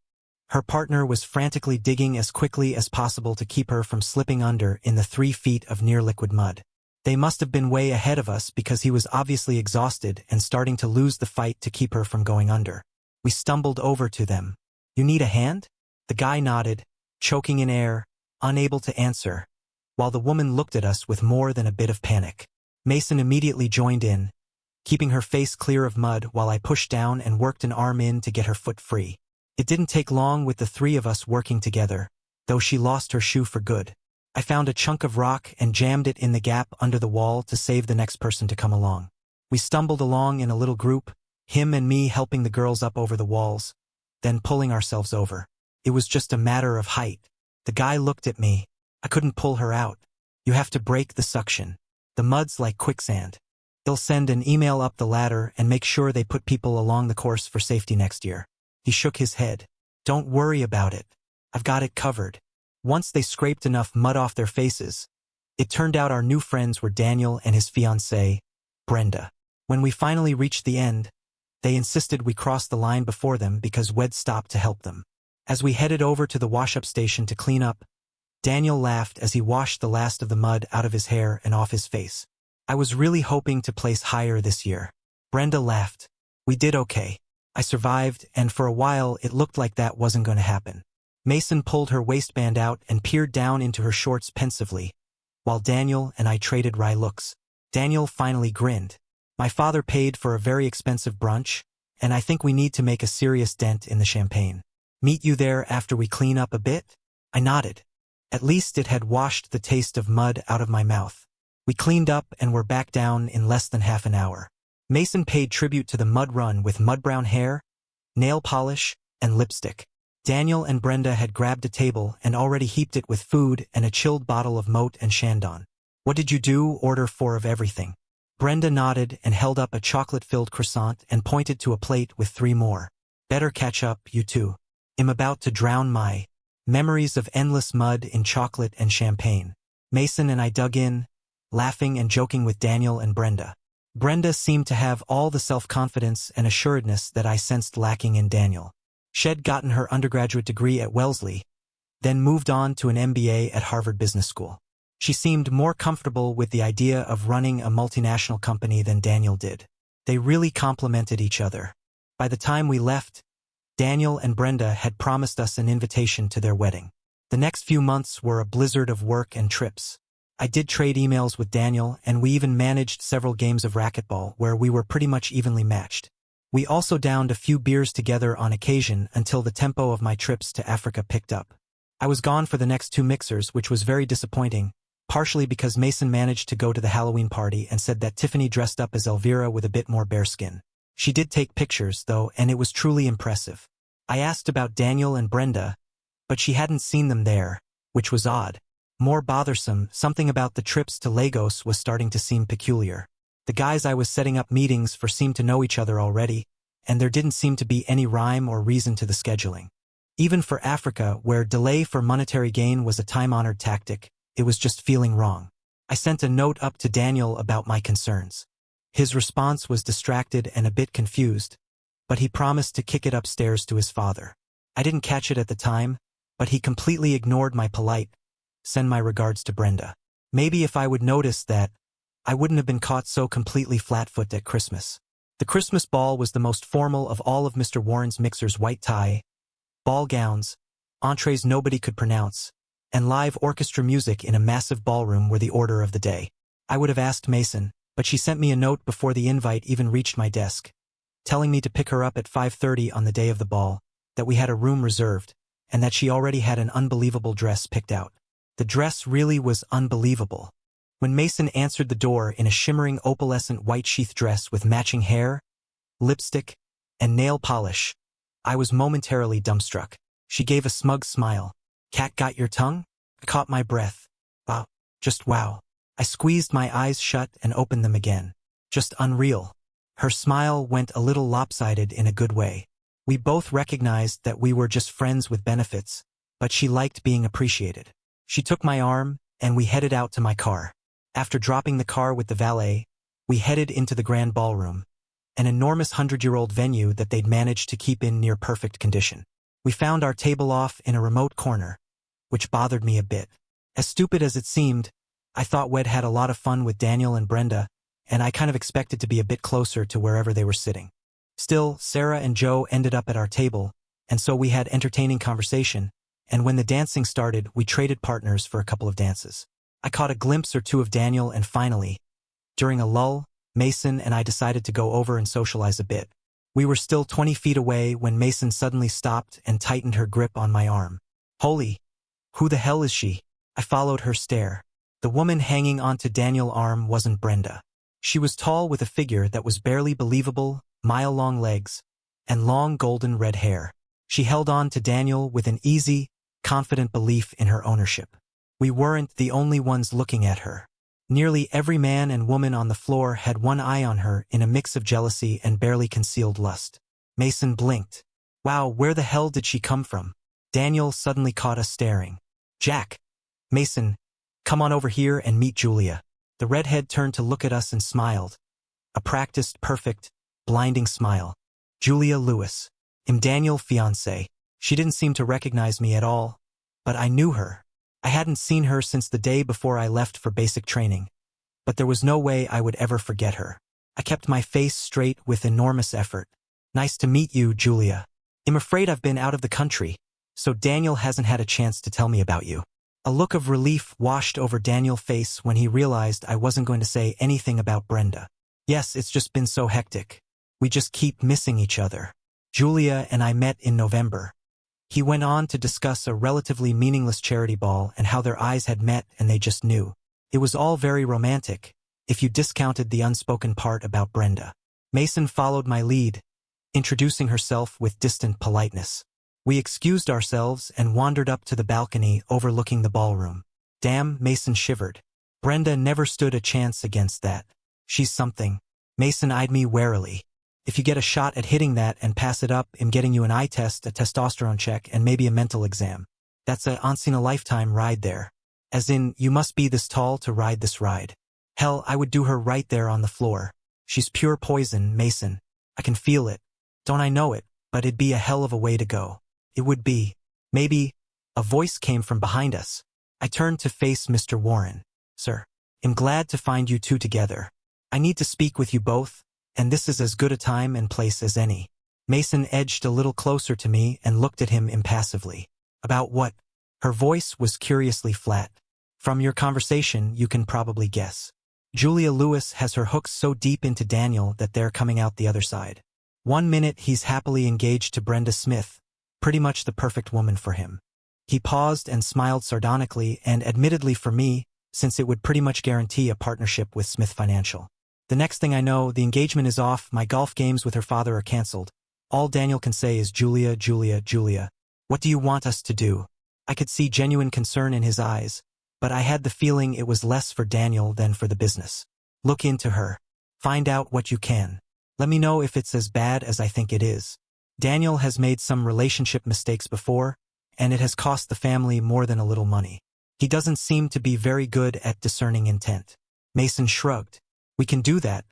Her partner was frantically digging as quickly as possible to keep her from slipping under in the 3 feet of near-liquid mud. They must have been way ahead of us because he was obviously exhausted and starting to lose the fight to keep her from going under. We stumbled over to them. "You need a hand?" The guy nodded, choking in air, unable to answer, while the woman looked at us with more than a bit of panic. Mason immediately joined in, keeping her face clear of mud while I pushed down and worked an arm in to get her foot free. It didn't take long with the 3 of us working together, though she lost her shoe for good. I found a chunk of rock and jammed it in the gap under the wall to save the next person to come along. We stumbled along in a little group, him and me helping the girls up over the walls, then pulling ourselves over. It was just a matter of height. The guy looked at me. I couldn't pull her out. "You have to break the suction. The mud's like quicksand. They'll send an email up the ladder and make sure they put people along the course for safety next year." He shook his head. "Don't worry about it. I've got it covered." Once they scraped enough mud off their faces, it turned out our new friends were Daniel and his fiancée, Brenda. When we finally reached the end, they insisted we cross the line before them because Wed stopped to help them. As we headed over to the wash-up station to clean up, Daniel laughed as he washed the last of the mud out of his hair and off his face. "I was really hoping to place higher this year." Brenda laughed. "We did okay. I survived, and for a while it looked like that wasn't going to happen." Mason pulled her waistband out and peered down into her shorts pensively, while Daniel and I traded wry looks. Daniel finally grinned. "My father paid for a very expensive brunch, and I think we need to make a serious dent in the champagne. Meet you there after we clean up a bit?" I nodded. At least it had washed the taste of mud out of my mouth. We cleaned up and were back down in less than half an hour. Mason paid tribute to the mud run with mud-brown hair, nail polish, and lipstick. Daniel and Brenda had grabbed a table and already heaped it with food and a chilled bottle of Moat and Chandon. "What did you do? Order 4 of everything." Brenda nodded and held up a chocolate-filled croissant and pointed to a plate with 3 more. "Better catch up, you two. I'm about to drown my memories of endless mud in chocolate and champagne." Mason and I dug in, laughing and joking with Daniel and Brenda. Brenda seemed to have all the self-confidence and assuredness that I sensed lacking in Daniel. She'd gotten her undergraduate degree at Wellesley, then moved on to an MBA at Harvard Business School. She seemed more comfortable with the idea of running a multinational company than Daniel did. They really complemented each other. By the time we left, Daniel and Brenda had promised us an invitation to their wedding. The next few months were a blizzard of work and trips. I did trade emails with Daniel, and we even managed several games of racquetball where we were pretty much evenly matched. We also downed a few beers together on occasion until the tempo of my trips to Africa picked up. I was gone for the next 2 mixers, which was very disappointing, partially because Mason managed to go to the Halloween party and said that Tiffany dressed up as Elvira with a bit more bare skin. She did take pictures, though, and it was truly impressive. I asked about Daniel and Brenda, but she hadn't seen them there, which was odd. More bothersome, something about the trips to Lagos was starting to seem peculiar. The guys I was setting up meetings for seemed to know each other already, and there didn't seem to be any rhyme or reason to the scheduling. Even for Africa, where delay for monetary gain was a time-honored tactic, it was just feeling wrong. I sent a note up to Daniel about my concerns. His response was distracted and a bit confused, but he promised to kick it upstairs to his father. I didn't catch it at the time, but he completely ignored my polite, "Send my regards to Brenda." Maybe if I would notice that, I wouldn't have been caught so completely flat-footed at Christmas. The Christmas ball was the most formal of all of Mr. Warren's mixers: white tie, ball gowns, entrees nobody could pronounce, and live orchestra music in a massive ballroom were the order of the day. I would have asked Mason, but she sent me a note before the invite even reached my desk, telling me to pick her up at 5:30 on the day of the ball, that we had a room reserved, and that she already had an unbelievable dress picked out. The dress really was unbelievable. When Mason answered the door in a shimmering opalescent white sheath dress with matching hair, lipstick, and nail polish, I was momentarily dumbstruck. She gave a smug smile. "Cat got your tongue?" I caught my breath. Wow. Just wow. I squeezed my eyes shut and opened them again. Just unreal. Her smile went a little lopsided in a good way. We both recognized that we were just friends with benefits, but she liked being appreciated. She took my arm, and we headed out to my car. After dropping the car with the valet, we headed into the grand ballroom, an enormous 100-year-old venue that they'd managed to keep in near perfect condition. We found our table off in a remote corner, which bothered me a bit. As stupid as it seemed, I thought Wed had a lot of fun with Daniel and Brenda, and I kind of expected to be a bit closer to wherever they were sitting. Still, Sarah and Joe ended up at our table, and so we had entertaining conversation, and when the dancing started, we traded partners for a couple of dances. I caught a glimpse or two of Daniel, and finally, during a lull, Mason and I decided to go over and socialize a bit. We were still 20 feet away when Mason suddenly stopped and tightened her grip on my arm. "Holy, who the hell is she?" I followed her stare. The woman hanging onto Daniel's arm wasn't Brenda. She was tall with a figure that was barely believable, mile-long legs, and long golden red hair. She held on to Daniel with an easy, confident belief in her ownership. We weren't the only ones looking at her. Nearly every man and woman on the floor had one eye on her in a mix of jealousy and barely concealed lust. Mason blinked. Wow, where the hell did she come from? Daniel suddenly caught us staring. "Jack! Mason, come on over here and meet Julia." The redhead turned to look at us and smiled. A practiced, perfect, blinding smile. "Julia Lewis. I'm Daniel's fiancé." She didn't seem to recognize me at all, but I knew her. I hadn't seen her since the day before I left for basic training, but there was no way I would ever forget her. I kept my face straight with enormous effort. "Nice to meet you, Julia. I'm afraid I've been out of the country, so Daniel hasn't had a chance to tell me about you." A look of relief washed over Daniel's face when he realized I wasn't going to say anything about Brenda. "Yes, it's just been so hectic. We just keep missing each other. Julia and I met in November." He went on to discuss a relatively meaningless charity ball and how their eyes had met and they just knew. It was all very romantic, if you discounted the unspoken part about Brenda. Mason followed my lead, introducing herself with distant politeness. We excused ourselves and wandered up to the balcony overlooking the ballroom. Damn, Mason shivered. Brenda never stood a chance against that. She's something. Mason eyed me warily. "If you get a shot at hitting that and pass it up, I'm getting you an eye test, a testosterone check, and maybe a mental exam. That's a once-in-a-lifetime ride there. As in, you must be this tall to ride this ride." Hell, I would do her right there on the floor. She's pure poison, Mason. I can feel it. Don't I know it, but it'd be a hell of a way to go. It would be. Maybe. A voice came from behind us. I turned to face Mr. Warren. "Sir, I'm glad to find you two together. I need to speak with you both, and this is as good a time and place as any." Mason edged a little closer to me and looked at him impassively. "About what?" Her voice was curiously flat. "From your conversation, you can probably guess. Julia Lewis has her hooks so deep into Daniel that they're coming out the other side. 1 minute he's happily engaged to Brenda Smith, pretty much the perfect woman for him. He paused and smiled sardonically, and admittedly for me, since it would pretty much guarantee a partnership with Smith Financial. The next thing I know, the engagement is off, my golf games with her father are cancelled. All Daniel can say is, Julia, Julia, Julia. What do you want us to do? I could see genuine concern in his eyes, but I had the feeling it was less for Daniel than for the business. Look into her. Find out what you can. Let me know if it's as bad as I think it is. Daniel has made some relationship mistakes before, and it has cost the family more than a little money. He doesn't seem to be very good at discerning intent. Mason shrugged. We can do that,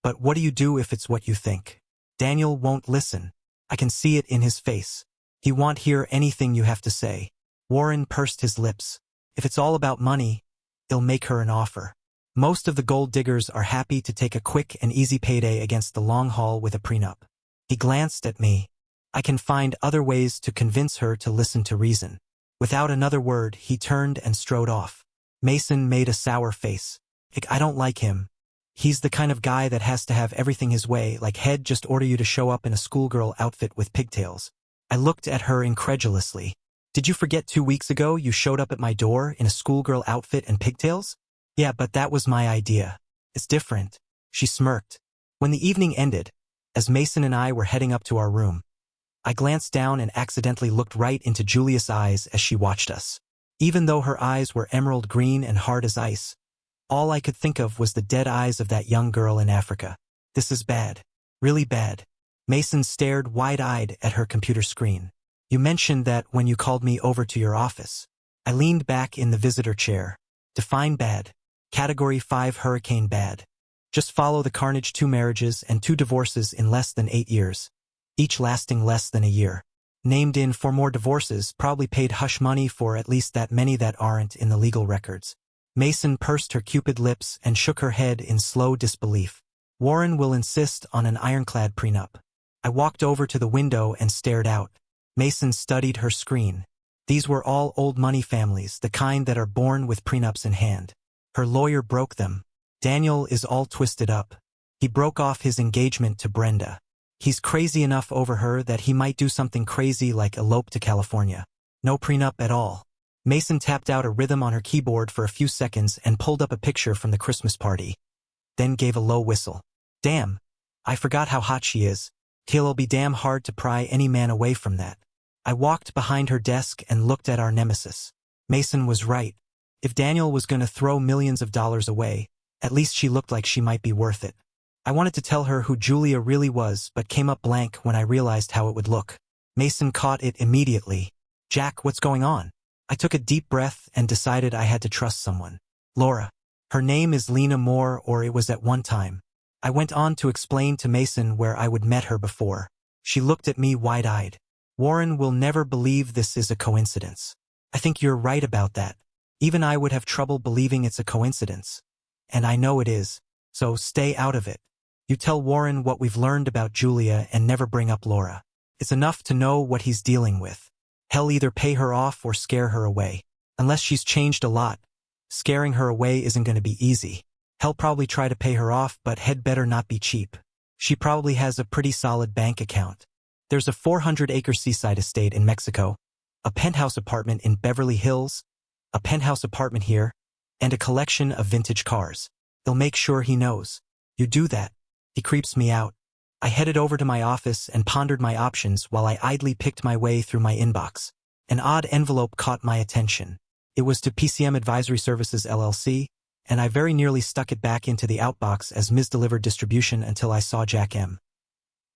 but what do you do if it's what you think? Daniel won't listen. I can see it in his face. He won't hear anything you have to say. Warren pursed his lips. If it's all about money, he'll make her an offer. Most of the gold diggers are happy to take a quick and easy payday against the long haul with a prenup. He glanced at me. I can find other ways to convince her to listen to reason. Without another word, he turned and strode off. Mason made a sour face. I don't like him. He's the kind of guy that has to have everything his way, like he'd just order you to show up in a schoolgirl outfit with pigtails. I looked at her incredulously. Did you forget 2 weeks ago you showed up at my door in a schoolgirl outfit and pigtails? Yeah, but that was my idea. It's different. She smirked. When the evening ended, as Mason and I were heading up to our room, I glanced down and accidentally looked right into Julia's eyes as she watched us. Even though her eyes were emerald green and hard as ice, all I could think of was the dead eyes of that young girl in Africa. This is bad. Really bad. Mason stared wide-eyed at her computer screen. You mentioned that when you called me over to your office. I leaned back in the visitor chair. Define bad. Category 5 hurricane bad. Just follow the carnage: 2 marriages and 2 divorces in less than 8 years. Each lasting less than a year. Named in 4 more divorces, probably paid hush money for at least that many that aren't in the legal records. Mason pursed her cupid lips and shook her head in slow disbelief. Warren will insist on an ironclad prenup. I walked over to the window and stared out. Mason studied her screen. These were all old money families, the kind that are born with prenups in hand. Her lawyer broke them. Daniel is all twisted up. He broke off his engagement to Brenda. He's crazy enough over her that he might do something crazy like elope to California. No prenup at all. Mason tapped out a rhythm on her keyboard for a few seconds and pulled up a picture from the Christmas party. Then gave a low whistle. Damn. I forgot how hot she is. It'll be damn hard to pry any man away from that. I walked behind her desk and looked at our nemesis. Mason was right. If Daniel was going to throw millions of dollars away, at least she looked like she might be worth it. I wanted to tell her who Julia really was, but came up blank when I realized how it would look. Mason caught it immediately. Jack, what's going on? I took a deep breath and decided I had to trust someone. Laura. Her name is Lena Moore, or it was at one time. I went on to explain to Mason where I would met her before. She looked at me wide-eyed. Warren will never believe this is a coincidence. I think you're right about that. Even I would have trouble believing it's a coincidence. And I know it is. So stay out of it. You tell Warren what we've learned about Julia and never bring up Laura. It's enough to know what he's dealing with. He'll either pay her off or scare her away. Unless she's changed a lot, scaring her away isn't going to be easy. He'll probably try to pay her off, but he'd better not be cheap. She probably has a pretty solid bank account. There's a 400-acre seaside estate in Mexico, a penthouse apartment in Beverly Hills, a penthouse apartment here, and a collection of vintage cars. They'll make sure he knows. You do that. He creeps me out. I headed over to my office and pondered my options while I idly picked my way through my inbox. An odd envelope caught my attention. It was to PCM Advisory Services LLC, and I very nearly stuck it back into the outbox as misdelivered distribution until I saw Jack M.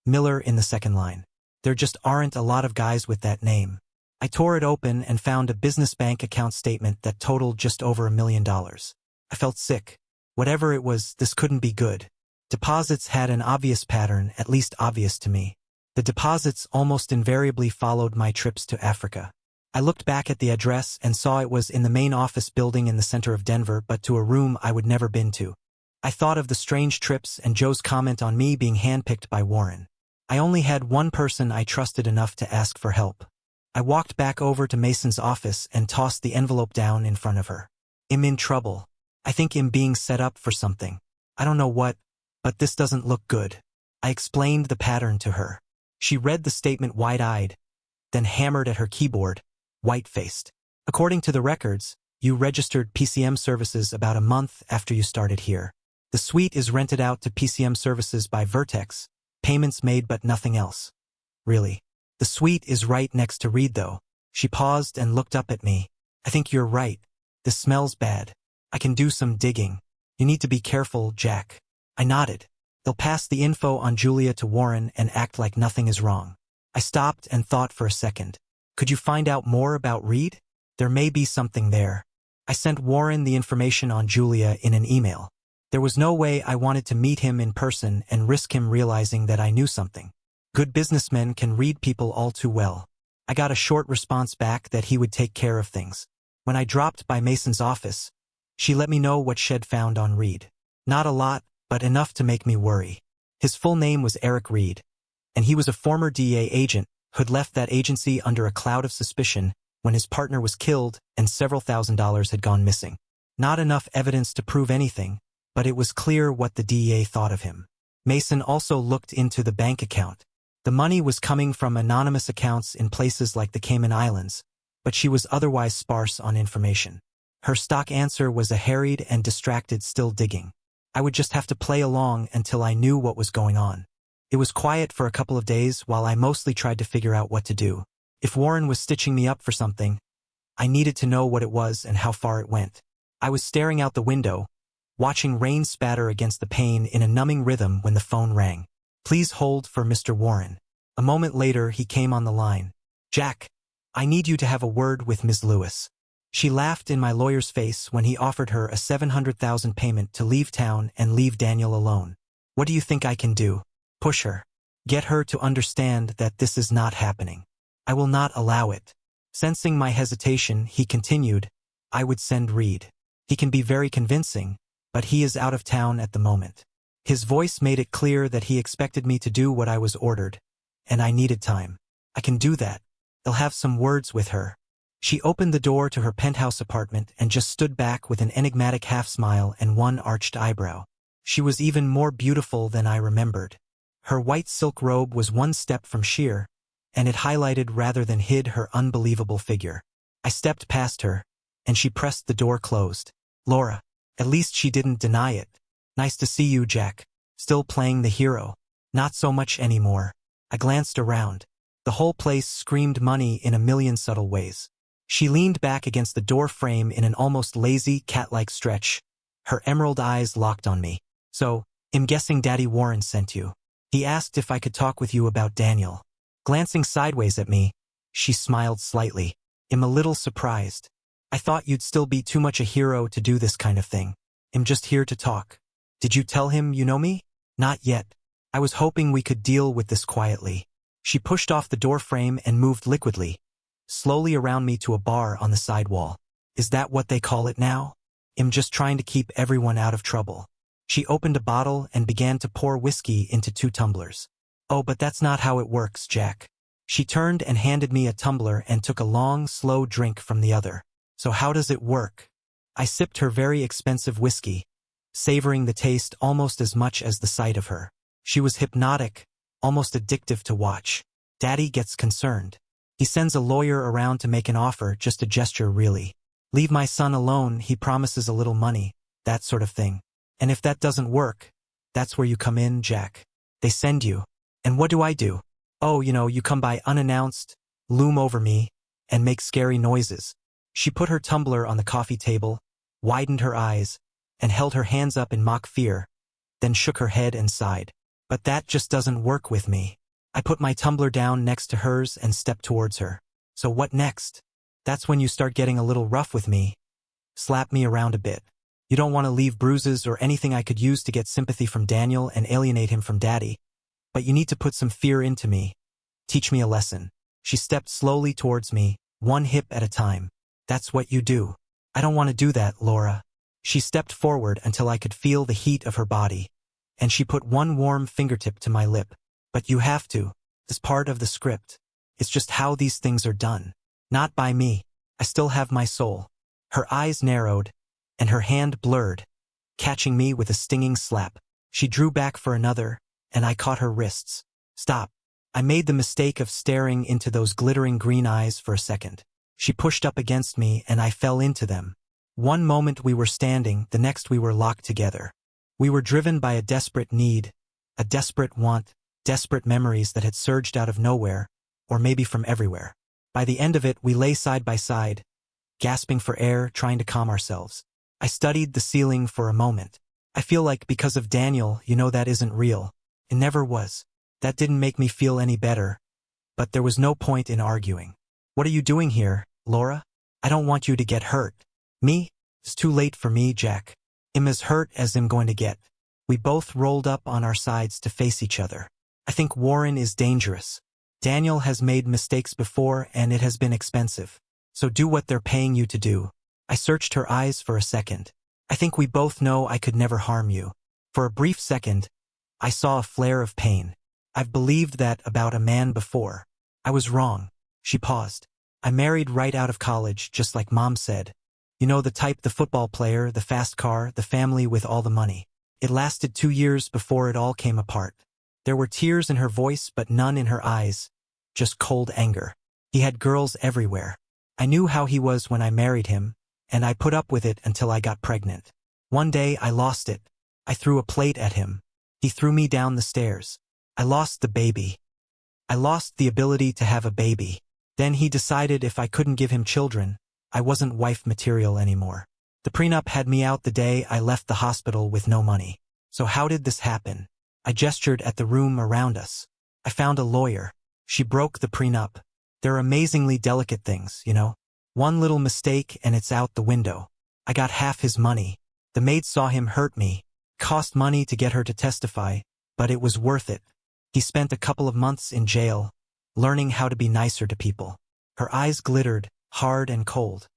Miller in the second line. There just aren't a lot of guys with that name. I tore it open and found a business bank account statement that totaled just over $1 million. I felt sick. Whatever it was, this couldn't be good. Deposits had an obvious pattern, at least obvious to me. The deposits almost invariably followed my trips to Africa. I looked back at the address and saw it was in the main office building in the center of Denver, but to a room I would never been to. I thought of the strange trips and Joe's comment on me being handpicked by Warren. I only had one person I trusted enough to ask for help. I walked back over to Mason's office and tossed the envelope down in front of her. I'm in trouble. I think I'm being set up for something. I don't know what, but this doesn't look good. I explained the pattern to her. She read the statement wide-eyed, then hammered at her keyboard. white-faced. According to the records, you registered PCM services about a month after you started here. The suite is rented out to PCM services by Vertex, payments made but nothing else. Really? The suite is right next to Reed though. She paused and looked up at me. I think you're right. This smells bad. I can do some digging. You need to be careful, Jack. I nodded. They'll pass the info on Julia to Warren and act like nothing is wrong. I stopped and thought for a second. Could you find out more about Reed? There may be something there. I sent Warren the information on Julia in an email. There was no way I wanted to meet him in person and risk him realizing that I knew something. Good businessmen can read people all too well. I got a short response back that he would take care of things. When I dropped by Mason's office, she let me know what she'd found on Reed. Not a lot, but enough to make me worry. His full name was Eric Reed, and he was a former DEA agent who'd left that agency under a cloud of suspicion when his partner was killed and several $1,000s had gone missing. Not enough evidence to prove anything, but it was clear what the DEA thought of him. Mason also looked into the bank account. The money was coming from anonymous accounts in places like the Cayman Islands, but she was otherwise sparse on information. Her stock answer was a harried and distracted still digging. I would just have to play along until I knew what was going on. It was quiet for a couple of days while I mostly tried to figure out what to do. If Warren was stitching me up for something, I needed to know what it was and how far it went. I was staring out the window, watching rain spatter against the pane in a numbing rhythm when the phone rang. Please hold for Mr. Warren. A moment later, he came on the line. Jack, I need you to have a word with Ms. Lewis. She laughed in my lawyer's face when he offered her a $700,000 payment to leave town and leave Daniel alone. What do you think I can do? Push her. Get her to understand that this is not happening. I will not allow it. Sensing my hesitation, he continued, I would send Reed. He can be very convincing, but he is out of town at the moment. His voice made it clear that he expected me to do what I was ordered, and I needed time. I can do that. They'll have some words with her. She opened the door to her penthouse apartment and just stood back with an enigmatic half-smile and one arched eyebrow. She was even more beautiful than I remembered. Her white silk robe was one step from sheer, and it highlighted rather than hid her unbelievable figure. I stepped past her, and she pressed the door closed. Laura. At least she didn't deny it. Nice to see you, Jack. Still playing the hero. Not so much anymore. I glanced around. The whole place screamed money in a million subtle ways. She leaned back against the door frame in an almost lazy, cat-like stretch. Her emerald eyes locked on me. So, I'm guessing Daddy Warren sent you. He asked if I could talk with you about Daniel. Glancing sideways at me, she smiled slightly. I'm a little surprised. I thought you'd still be too much a hero to do this kind of thing. I'm just here to talk. Did you tell him you know me? Not yet. I was hoping we could deal with this quietly. She pushed off the door frame and moved liquidly, slowly around me to a bar on the side wall. Is that what they call it now? I'm just trying to keep everyone out of trouble. She opened a bottle and began to pour whiskey into 2 tumblers. Oh, but that's not how it works, Jack. She turned and handed me a tumbler and took a long, slow drink from the other. So how does it work? I sipped her very expensive whiskey, savoring the taste almost as much as the sight of her. She was hypnotic, almost addictive to watch. Daddy gets concerned. He sends a lawyer around to make an offer, just a gesture really. Leave my son alone, he promises a little money, that sort of thing. And if that doesn't work, that's where you come in, Jack. They send you. And what do? Oh, you come by unannounced, loom over me, and make scary noises. She put her tumbler on the coffee table, widened her eyes, and held her hands up in mock fear, then shook her head and sighed. But that just doesn't work with me. I put my tumbler down next to hers and stepped towards her. So what next? That's when you start getting a little rough with me. Slap me around a bit. You don't want to leave bruises or anything I could use to get sympathy from Daniel and alienate him from Daddy. But you need to put some fear into me. Teach me a lesson. She stepped slowly towards me, one hip at a time. That's what you do. I don't want to do that, Laura. She stepped forward until I could feel the heat of her body, and she put one warm fingertip to my lip. But you have to. It's part of the script. It's just how these things are done. Not by me. I still have my soul. Her eyes narrowed, and her hand blurred, catching me with a stinging slap. She drew back for another, and I caught her wrists. Stop. I made the mistake of staring into those glittering green eyes for a second. She pushed up against me and I fell into them. One moment we were standing, the next we were locked together. We were driven by a desperate need, a desperate want, desperate memories that had surged out of nowhere, or maybe from everywhere. By the end of it, we lay side by side, gasping for air, trying to calm ourselves. I studied the ceiling for a moment. I feel like because of Daniel, that isn't real. It never was. That didn't make me feel any better, but there was no point in arguing. What are you doing here, Laura? I don't want you to get hurt. Me? It's too late for me, Jack. I'm as hurt as I'm going to get. We both rolled up on our sides to face each other. I think Warren is dangerous. Daniel has made mistakes before and it has been expensive. So do what they're paying you to do. I searched her eyes for a second. I think we both know I could never harm you. For a brief second, I saw a flare of pain. I've believed that about a man before. I was wrong. She paused. I married right out of college, just like Mom said. The type, the football player, the fast car, the family with all the money. It lasted 2 years before it all came apart. There were tears in her voice but none in her eyes, just cold anger. He had girls everywhere. I knew how he was when I married him, and I put up with it until I got pregnant. One day I lost it. I threw a plate at him. He threw me down the stairs. I lost the baby. I lost the ability to have a baby. Then he decided if I couldn't give him children, I wasn't wife material anymore. The prenup had me out the day I left the hospital with no money. So how did this happen? I gestured at the room around us. I found a lawyer. She broke the prenup. They're amazingly delicate things, One little mistake and it's out the window. I got half his money. The maid saw him hurt me. Cost money to get her to testify, but it was worth it. He spent a couple of months in jail, learning how to be nicer to people. Her eyes glittered, hard and cold.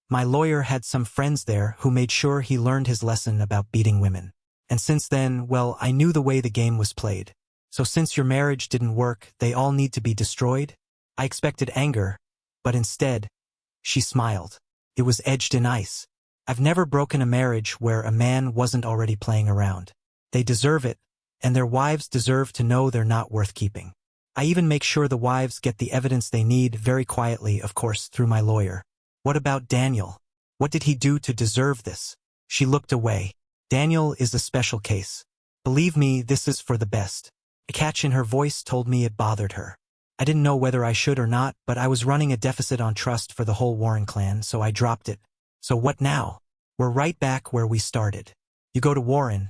My lawyer had some friends there who made sure he learned his lesson about beating women. And since then, well, I knew the way the game was played. So since your marriage didn't work, they all need to be destroyed? I expected anger, but instead, she smiled. It was edged in ice. I've never broken a marriage where a man wasn't already playing around. They deserve it, and their wives deserve to know they're not worth keeping. I even make sure the wives get the evidence they need very quietly, of course, through my lawyer. What about Daniel? What did he do to deserve this? She looked away. Daniel is a special case. Believe me, this is for the best. A catch in her voice told me it bothered her. I didn't know whether I should or not, but I was running a deficit on trust for the whole Warren clan, so I dropped it. So what now? We're right back where we started. You go to Warren.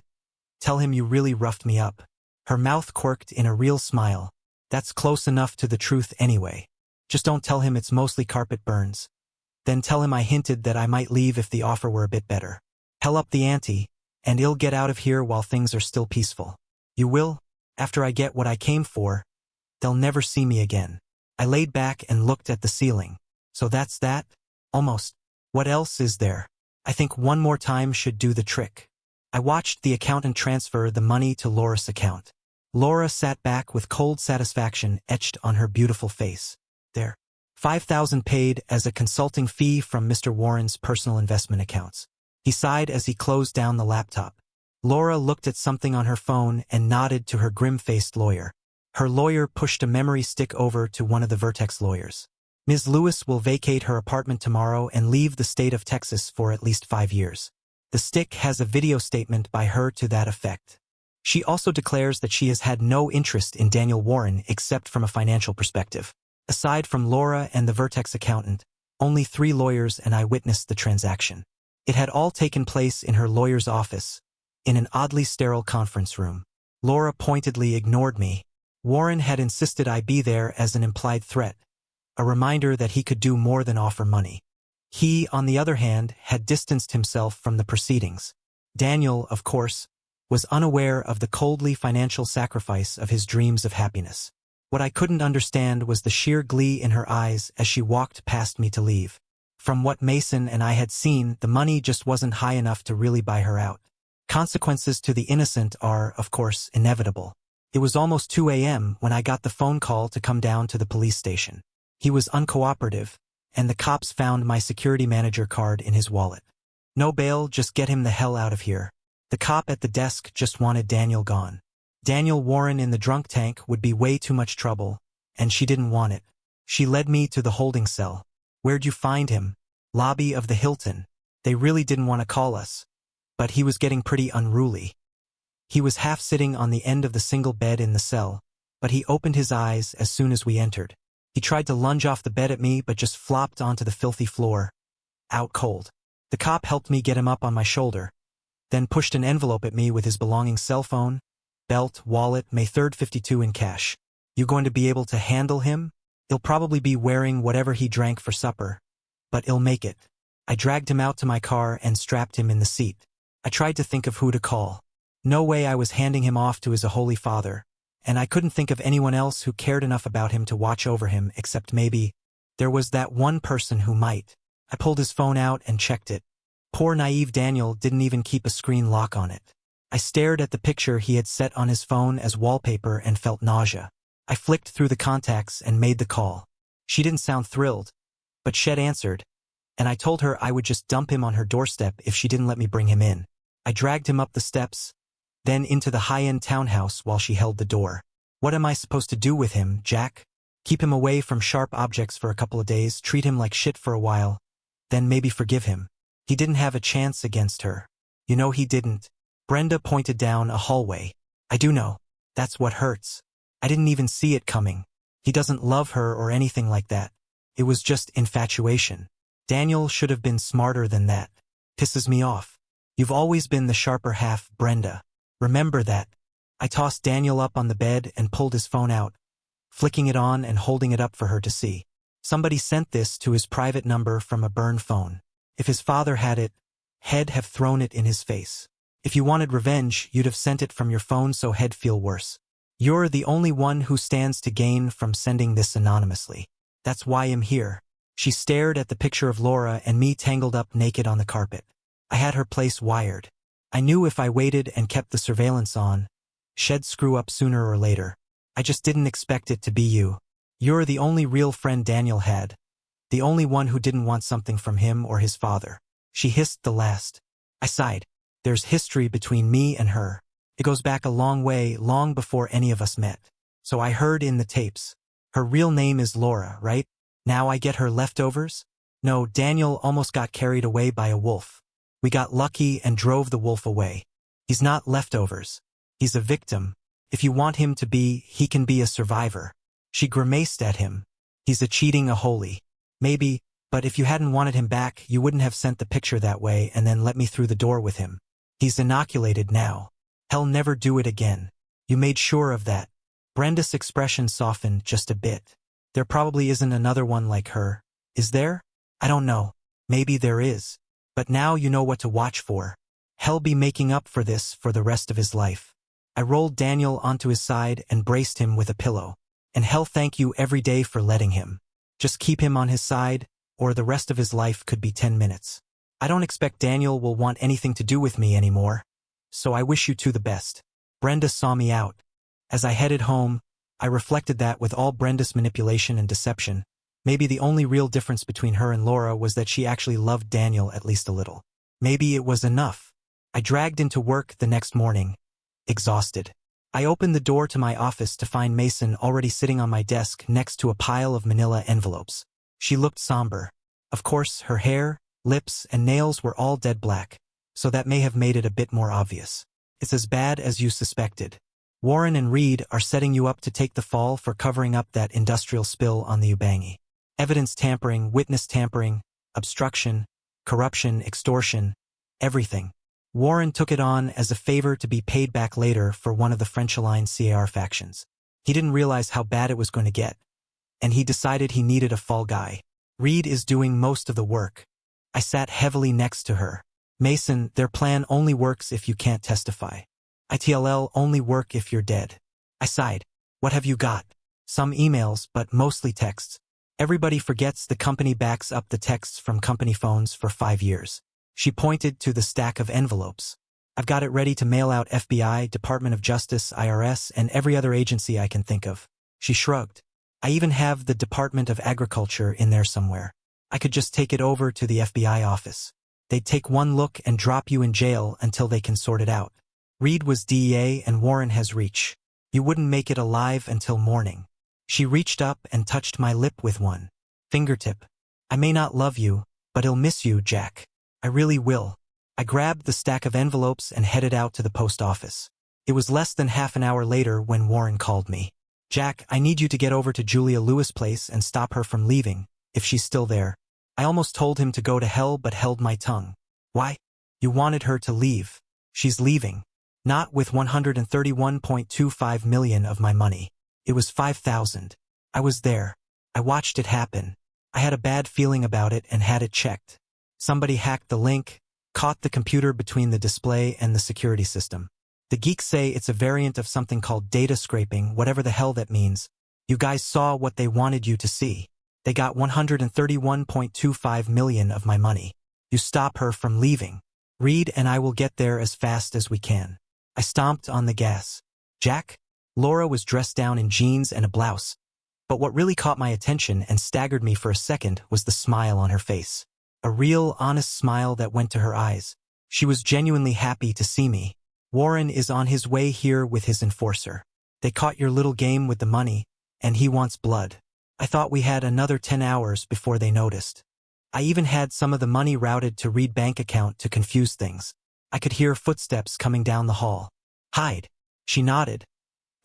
Tell him you really roughed me up. Her mouth quirked in a real smile. That's close enough to the truth anyway. Just don't tell him it's mostly carpet burns. Then tell him I hinted that I might leave if the offer were a bit better. Hell up the ante, and I'll get out of here while things are still peaceful. You will? After I get what I came for, they'll never see me again. I laid back and looked at the ceiling. So that's that? Almost. What else is there? I think one more time should do the trick. I watched the accountant transfer the money to Laura's account. Laura sat back with cold satisfaction etched on her beautiful face. There. $5,000 paid as a consulting fee from Mr. Warren's personal investment accounts. He sighed as he closed down the laptop. Laura looked at something on her phone and nodded to her grim-faced lawyer. Her lawyer pushed a memory stick over to one of the Vertex lawyers. Ms. Lewis will vacate her apartment tomorrow and leave the state of Texas for at least 5 years. The stick has a video statement by her to that effect. She also declares that she has had no interest in Daniel Warren except from a financial perspective. Aside from Laura and the Vertex accountant, only 3 lawyers and I witnessed the transaction. It had all taken place in her lawyer's office, in an oddly sterile conference room. Laura pointedly ignored me. Warren had insisted I be there as an implied threat, a reminder that he could do more than offer money. He, on the other hand, had distanced himself from the proceedings. Daniel, of course, was unaware of the coldly financial sacrifice of his dreams of happiness. What I couldn't understand was the sheer glee in her eyes as she walked past me to leave. From what Mason and I had seen, the money just wasn't high enough to really buy her out. Consequences to the innocent are, of course, inevitable. It was almost 2 a.m. when I got the phone call to come down to the police station. He was uncooperative, and the cops found my security manager card in his wallet. No bail, just get him the hell out of here. The cop at the desk just wanted Daniel gone. Daniel Warren in the drunk tank would be way too much trouble, and she didn't want it. She led me to the holding cell. Where'd you find him? Lobby of the Hilton. They really didn't want to call us. But he was getting pretty unruly. He was half sitting on the end of the single bed in the cell, but he opened his eyes as soon as we entered. He tried to lunge off the bed at me but just flopped onto the filthy floor. Out cold. The cop helped me get him up on my shoulder, then pushed an envelope at me with his belongings: cell phone, belt, wallet, May 3rd, 52 in cash. You going to be able to handle him? He'll probably be wearing whatever he drank for supper, but he'll make it. I dragged him out to my car and strapped him in the seat. I tried to think of who to call. No way I was handing him off to his Holy Father, and I couldn't think of anyone else who cared enough about him to watch over him, except maybe there was that one person who might. I pulled his phone out and checked it. Poor naive Daniel didn't even keep a screen lock on it. I stared at the picture he had set on his phone as wallpaper and felt nausea. I flicked through the contacts and made the call. She didn't sound thrilled, but Shed answered, and I told her I would just dump him on her doorstep if she didn't let me bring him in. I dragged him up the steps, then into the high-end townhouse while she held the door. What am I supposed to do with him, Jack? Keep him away from sharp objects for a couple of days, treat him like shit for a while, then maybe forgive him. He didn't have a chance against her. You know he didn't. Brenda pointed down a hallway. I do know. That's what hurts. I didn't even see it coming. He doesn't love her or anything like that. It was just infatuation. Daniel should have been smarter than that. Pisses me off. You've always been the sharper half, Brenda. Remember that. I tossed Daniel up on the bed and pulled his phone out, flicking it on and holding it up for her to see. Somebody sent this to his private number from a burn phone. If his father had it, he'd have thrown it in his face. If you wanted revenge, you'd have sent it from your phone so he'd feel worse. You're the only one who stands to gain from sending this anonymously. That's why I'm here. She stared at the picture of Laura and me tangled up naked on the carpet. I had her place wired. I knew if I waited and kept the surveillance on, she'd screw up sooner or later. I just didn't expect it to be you. You're the only real friend Daniel had. The only one who didn't want something from him or his father. She hissed the last. I sighed. There's history between me and her. It goes back a long way, long before any of us met. So I heard in the tapes. Her real name is Laura, right? Now I get her leftovers? No, Daniel almost got carried away by a wolf. We got lucky and drove the wolf away. He's not leftovers. He's a victim. If you want him to be, he can be a survivor. She grimaced at him. He's a cheating a holy. Maybe, but if you hadn't wanted him back, you wouldn't have sent the picture that way and then let me through the door with him. He's inoculated now. He'll never do it again. You made sure of that. Brenda's expression softened just a bit. There probably isn't another one like her. Is there? I don't know. Maybe there is. But now you know what to watch for. He'll be making up for this for the rest of his life. I rolled Daniel onto his side and braced him with a pillow. And he'll thank you every day for letting him. Just keep him on his side, or the rest of his life could be 10 minutes. I don't expect Daniel will want anything to do with me anymore. So I wish you two the best. Brenda saw me out. As I headed home, I reflected that with all Brenda's manipulation and deception, maybe the only real difference between her and Laura was that she actually loved Daniel at least a little. Maybe it was enough. I dragged into work the next morning, exhausted. I opened the door to my office to find Mason already sitting on my desk next to a pile of manila envelopes. She looked somber. Of course, her hair, lips, and nails were all dead black, so that may have made it a bit more obvious. It's as bad as you suspected. Warren and Reed are setting you up to take the fall for covering up that industrial spill on the Ubangi. Evidence tampering, witness tampering, obstruction, corruption, extortion, everything. Warren took it on as a favor to be paid back later for one of the French-aligned CAR factions. He didn't realize how bad it was going to get, and he decided he needed a fall guy. Reed is doing most of the work. I sat heavily next to her. Mason, their plan only works if you can't testify. ITLL only work if you're dead. I sighed. What have you got? Some emails, but mostly texts. Everybody forgets the company backs up the texts from company phones for 5 years. She pointed to the stack of envelopes. I've got it ready to mail out FBI, Department of Justice, IRS, and every other agency I can think of. She shrugged. I even have the Department of Agriculture in there somewhere. I could just take it over to the FBI office. They'd take one look and drop you in jail until they can sort it out. Reed was DEA and Warren has reach. You wouldn't make it alive until morning. She reached up and touched my lip with one fingertip. I may not love you, but I'll miss you, Jack. I really will. I grabbed the stack of envelopes and headed out to the post office. It was less than half an hour later when Warren called me. Jack, I need you to get over to Julia Lewis' place and stop her from leaving, if she's still there. I almost told him to go to hell but held my tongue. Why? You wanted her to leave. She's leaving. Not with 131.25 million of my money. It was 5,000. I was there. I watched it happen. I had a bad feeling about it and had it checked. Somebody hacked the link, caught the computer between the display and the security system. The geeks say it's a variant of something called data scraping, whatever the hell that means. You guys saw what they wanted you to see. They got 131.25 million of my money. You stop her from leaving. Reed and I will get there as fast as we can. I stomped on the gas. Jack? Laura was dressed down in jeans and a blouse. But what really caught my attention and staggered me for a second was the smile on her face. A real, honest smile that went to her eyes. She was genuinely happy to see me. Warren is on his way here with his enforcer. They caught your little game with the money, and he wants blood. I thought we had another 10 hours before they noticed. I even had some of the money routed to Reed bank account to confuse things. I could hear footsteps coming down the hall. Hide. She nodded,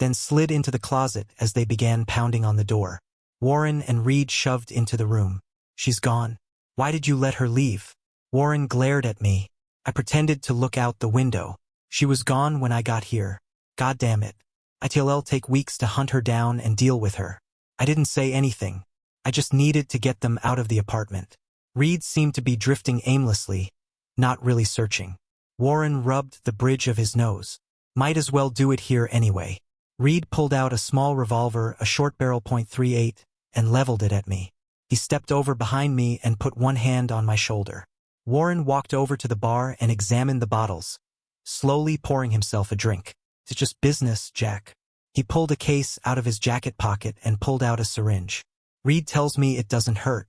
then slid into the closet as they began pounding on the door. Warren and Reed shoved into the room. She's gone. Why did you let her leave? Warren glared at me. I pretended to look out the window. She was gone when I got here. God damn it. It'll take weeks to hunt her down and deal with her. I didn't say anything. I just needed to get them out of the apartment. Reed seemed to be drifting aimlessly, not really searching. Warren rubbed the bridge of his nose. Might as well do it here anyway. Reed pulled out a small revolver, a short barrel .38, and leveled it at me. He stepped over behind me and put one hand on my shoulder. Warren walked over to the bar and examined the bottles, slowly pouring himself a drink. It's just business, Jack. He pulled a case out of his jacket pocket and pulled out a syringe. Reed tells me it doesn't hurt.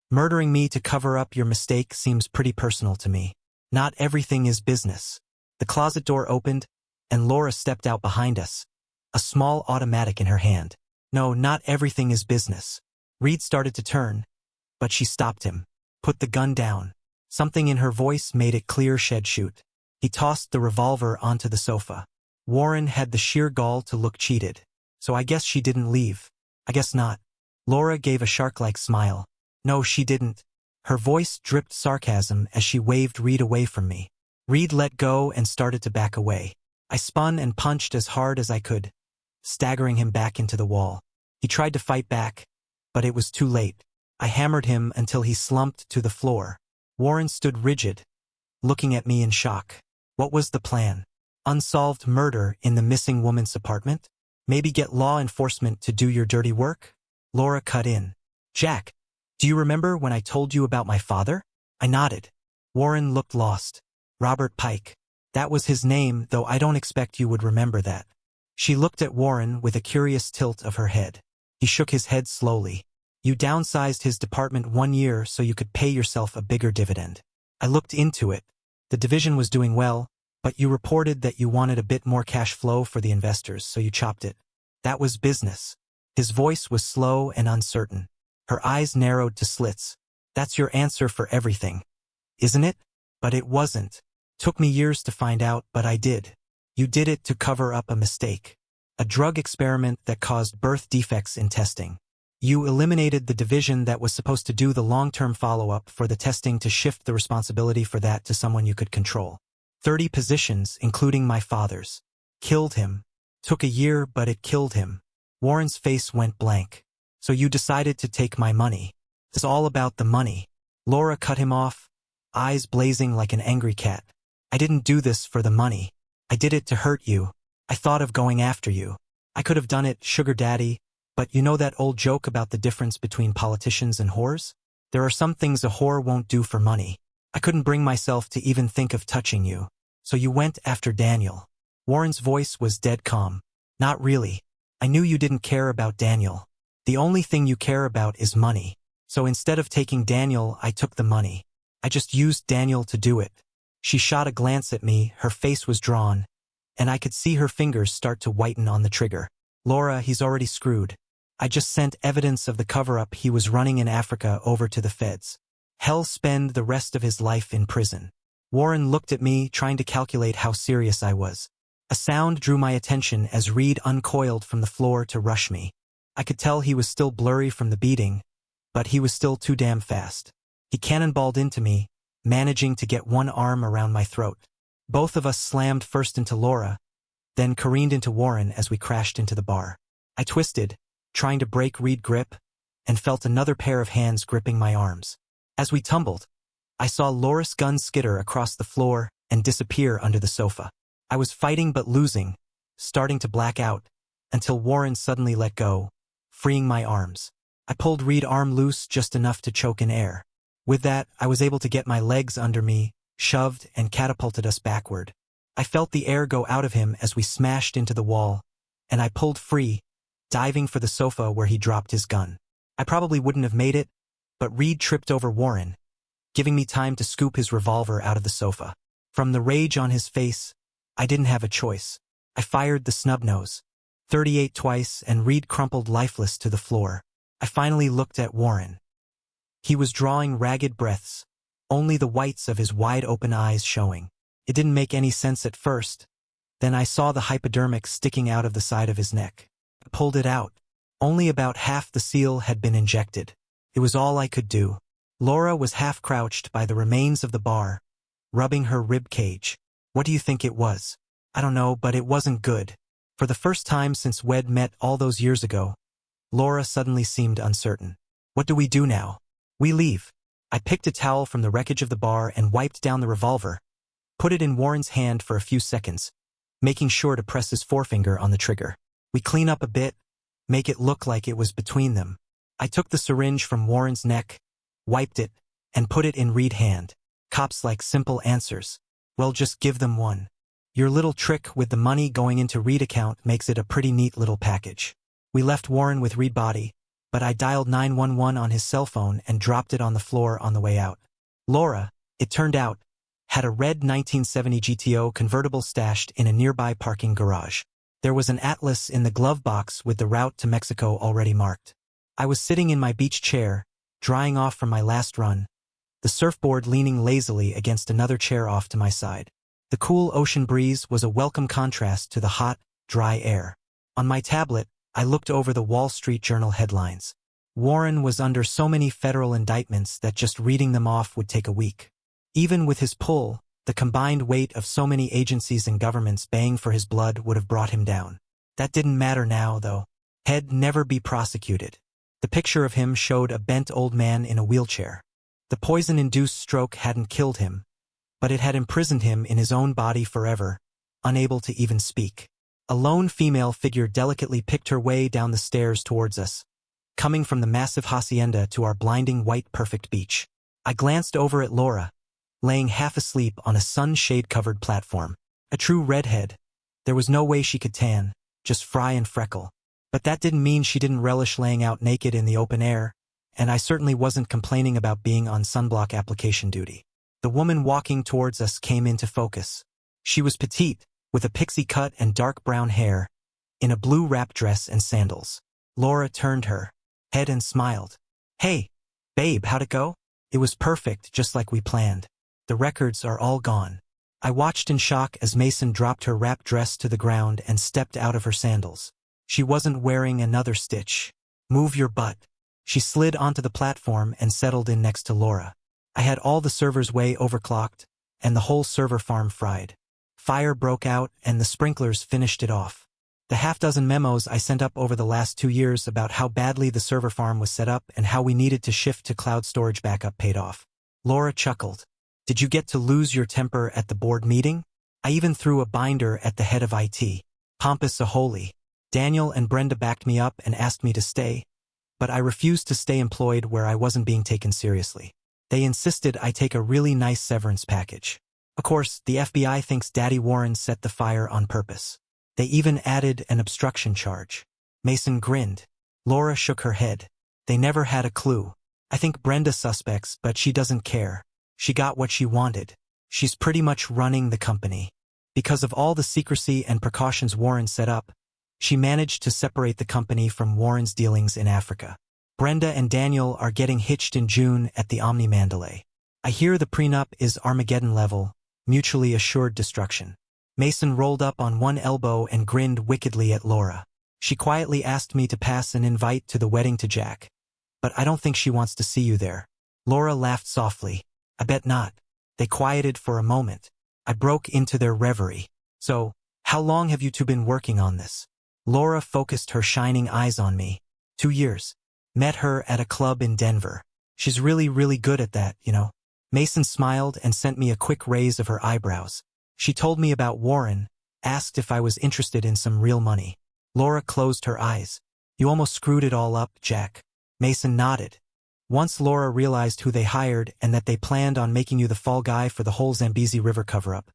Murdering me to cover up your mistake seems pretty personal to me. Not everything is business. The closet door opened, and Laura stepped out behind us, a small automatic in her hand. No, not everything is business. Reed started to turn, but she stopped him. Put the gun down. Something in her voice made it clear she'd shoot. He tossed the revolver onto the sofa. Warren had the sheer gall to look cheated. So I guess she didn't leave. I guess not. Laura gave a shark-like smile. No, she didn't. Her voice dripped sarcasm as she waved Reed away from me. Reed let go and started to back away. I spun and punched as hard as I could, staggering him back into the wall. He tried to fight back, but it was too late. I hammered him until he slumped to the floor. Warren stood rigid, looking at me in shock. What was the plan? Unsolved murder in the missing woman's apartment? Maybe get law enforcement to do your dirty work? Laura cut in. Jack, do you remember when I told you about my father? I nodded. Warren looked lost. Robert Pike. That was his name, though I don't expect you would remember that. She looked at Warren with a curious tilt of her head. He shook his head slowly. You downsized his department 1 year so you could pay yourself a bigger dividend. I looked into it. The division was doing well, but you reported that you wanted a bit more cash flow for the investors, so you chopped it. That was business. His voice was slow and uncertain. Her eyes narrowed to slits. That's your answer for everything, isn't it? But it wasn't. Took me years to find out, but I did. You did it to cover up a mistake. A drug experiment that caused birth defects in testing. You eliminated the division that was supposed to do the long-term follow-up for the testing to shift the responsibility for that to someone you could control. 30 positions, including my father's. Killed him. Took a year, but it killed him. Warren's face went blank. So you decided to take my money. It's all about the money. Laura cut him off, eyes blazing like an angry cat. I didn't do this for the money. I did it to hurt you. I thought of going after you. I could have done it, sugar daddy, but you know that old joke about the difference between politicians and whores? There are some things a whore won't do for money. I couldn't bring myself to even think of touching you. So you went after Daniel. Warren's voice was dead calm. Not really. I knew you didn't care about Daniel. The only thing you care about is money. So instead of taking Daniel, I took the money. I just used Daniel to do it. She shot a glance at me, her face was drawn, and I could see her fingers start to whiten on the trigger. Laura, he's already screwed. I just sent evidence of the cover-up he was running in Africa over to the feds. He'll spend the rest of his life in prison. Warren looked at me, trying to calculate how serious I was. A sound drew my attention as Reed uncoiled from the floor to rush me. I could tell he was still blurry from the beating, but he was still too damn fast. He cannonballed into me, managing to get one arm around my throat. Both of us slammed first into Laura, then careened into Warren as we crashed into the bar. I twisted, trying to break Reed's grip, and felt another pair of hands gripping my arms. As we tumbled, I saw Laura's gun skitter across the floor and disappear under the sofa. I was fighting but losing, starting to black out, until Warren suddenly let go, freeing my arms. I pulled Reed's arm loose just enough to choke in air. With that, I was able to get my legs under me, shoved and catapulted us backward. I felt the air go out of him as we smashed into the wall, and I pulled free, diving for the sofa where he dropped his gun. I probably wouldn't have made it, but Reed tripped over Warren, giving me time to scoop his revolver out of the sofa. From the rage on his face, I didn't have a choice. I fired the snub-nose. 38 twice, and Reed crumpled lifeless to the floor. I finally looked at Warren. He was drawing ragged breaths, only the whites of his wide-open eyes showing. It didn't make any sense at first. Then I saw the hypodermic sticking out of the side of his neck. I pulled it out. Only about half the seal had been injected. It was all I could do. Laura was half-crouched by the remains of the bar, rubbing her rib cage. What do you think it was? I don't know, but it wasn't good. For the first time since we'd met all those years ago, Laura suddenly seemed uncertain. What do we do now? We leave. I picked a towel from the wreckage of the bar and wiped down the revolver, put it in Warren's hand for a few seconds, making sure to press his forefinger on the trigger. We clean up a bit, make it look like it was between them. I took the syringe from Warren's neck, wiped it, and put it in Reed's hand. Cops like simple answers. Well, just give them one. Your little trick with the money going into Reed's account makes it a pretty neat little package. We left Warren with Reed's body, but I dialed 911 on his cell phone and dropped it on the floor on the way out. Laura, it turned out, had a red 1970 GTO convertible stashed in a nearby parking garage. There was an atlas in the glove box with the route to Mexico already marked. I was sitting in my beach chair, drying off from my last run, the surfboard leaning lazily against another chair off to my side. The cool ocean breeze was a welcome contrast to the hot, dry air. On my tablet, I looked over the Wall Street Journal headlines. Warren was under so many federal indictments that just reading them off would take a week. Even with his pull, the combined weight of so many agencies and governments baying for his blood would have brought him down. That didn't matter now, though. He'd never be prosecuted. The picture of him showed a bent old man in a wheelchair. The poison-induced stroke hadn't killed him, but it had imprisoned him in his own body forever, unable to even speak. A lone female figure delicately picked her way down the stairs towards us, coming from the massive hacienda to our blinding white perfect beach. I glanced over at Laura, laying half asleep on a sunshade-covered platform. A true redhead. There was no way she could tan, just fry and freckle. But that didn't mean she didn't relish laying out naked in the open air, and I certainly wasn't complaining about being on sunblock application duty. The woman walking towards us came into focus. She was petite, with a pixie cut and dark brown hair, in a blue wrap dress and sandals. Laura turned her head and smiled. Hey, babe, how'd it go? It was perfect, just like we planned. The records are all gone. I watched in shock as Mason dropped her wrap dress to the ground and stepped out of her sandals. She wasn't wearing another stitch. Move your butt. She slid onto the platform and settled in next to Laura. I had all the servers way overclocked, and the whole server farm fried. Fire broke out, and the sprinklers finished it off. The half-dozen memos I sent up over the last 2 years about how badly the server farm was set up and how we needed to shift to cloud storage backup paid off. Laura chuckled. Did you get to lose your temper at the board meeting? I even threw a binder at the head of IT. Pompous aholy. Daniel and Brenda backed me up and asked me to stay, but I refused to stay employed where I wasn't being taken seriously. They insisted I take a really nice severance package. Of course, the FBI thinks Daddy Warren set the fire on purpose. They even added an obstruction charge. Mason grinned. Laura shook her head. They never had a clue. I think Brenda suspects, but she doesn't care. She got what she wanted. She's pretty much running the company. Because of all the secrecy and precautions Warren set up, She managed to separate the company from Warren's dealings in Africa. Brenda and Daniel are getting hitched in June at the Omni Mandalay. I hear the prenup is Armageddon level, mutually assured destruction. Mason rolled up on one elbow and grinned wickedly at Laura. She quietly asked me to pass an invite to the wedding to Jack. But I don't think she wants to see you there. Laura laughed softly. I bet not. They quieted for a moment. I broke into their reverie. So, how long have you two been working on this? Laura focused her shining eyes on me. 2 years. Met her at a club in Denver. She's really good at that, you know. Mason smiled and sent me a quick raise of her eyebrows. She told me about Warren, asked if I was interested in some real money. Laura closed her eyes. You almost screwed it all up, Jack. Mason nodded. Once Laura realized who they hired and that they planned on making you the fall guy for the whole Zambezi River cover-up,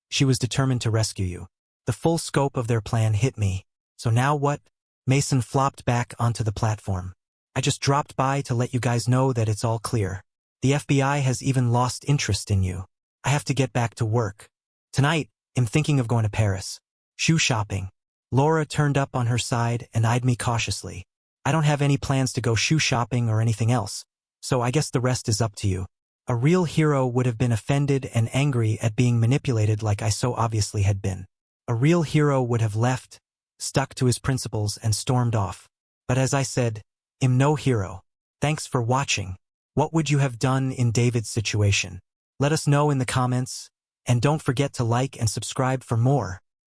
she was determined to rescue you. The full scope of their plan hit me. So now what? Mason flopped back onto the platform. I just dropped by to let you guys know that it's all clear. The FBI has even lost interest in you. I have to get back to work. Tonight, I'm thinking of going to Paris. Shoe shopping. Laura turned up on her side and eyed me cautiously. I don't have any plans to go shoe shopping or anything else, so I guess the rest is up to you. A real hero would have been offended and angry at being manipulated like I so obviously had been. A real hero would have left, stuck to his principles and stormed off. But as I said, I'm no hero. Thanks for watching. What would you have done in David's situation? Let us know in the comments, and don't forget to like and subscribe for more.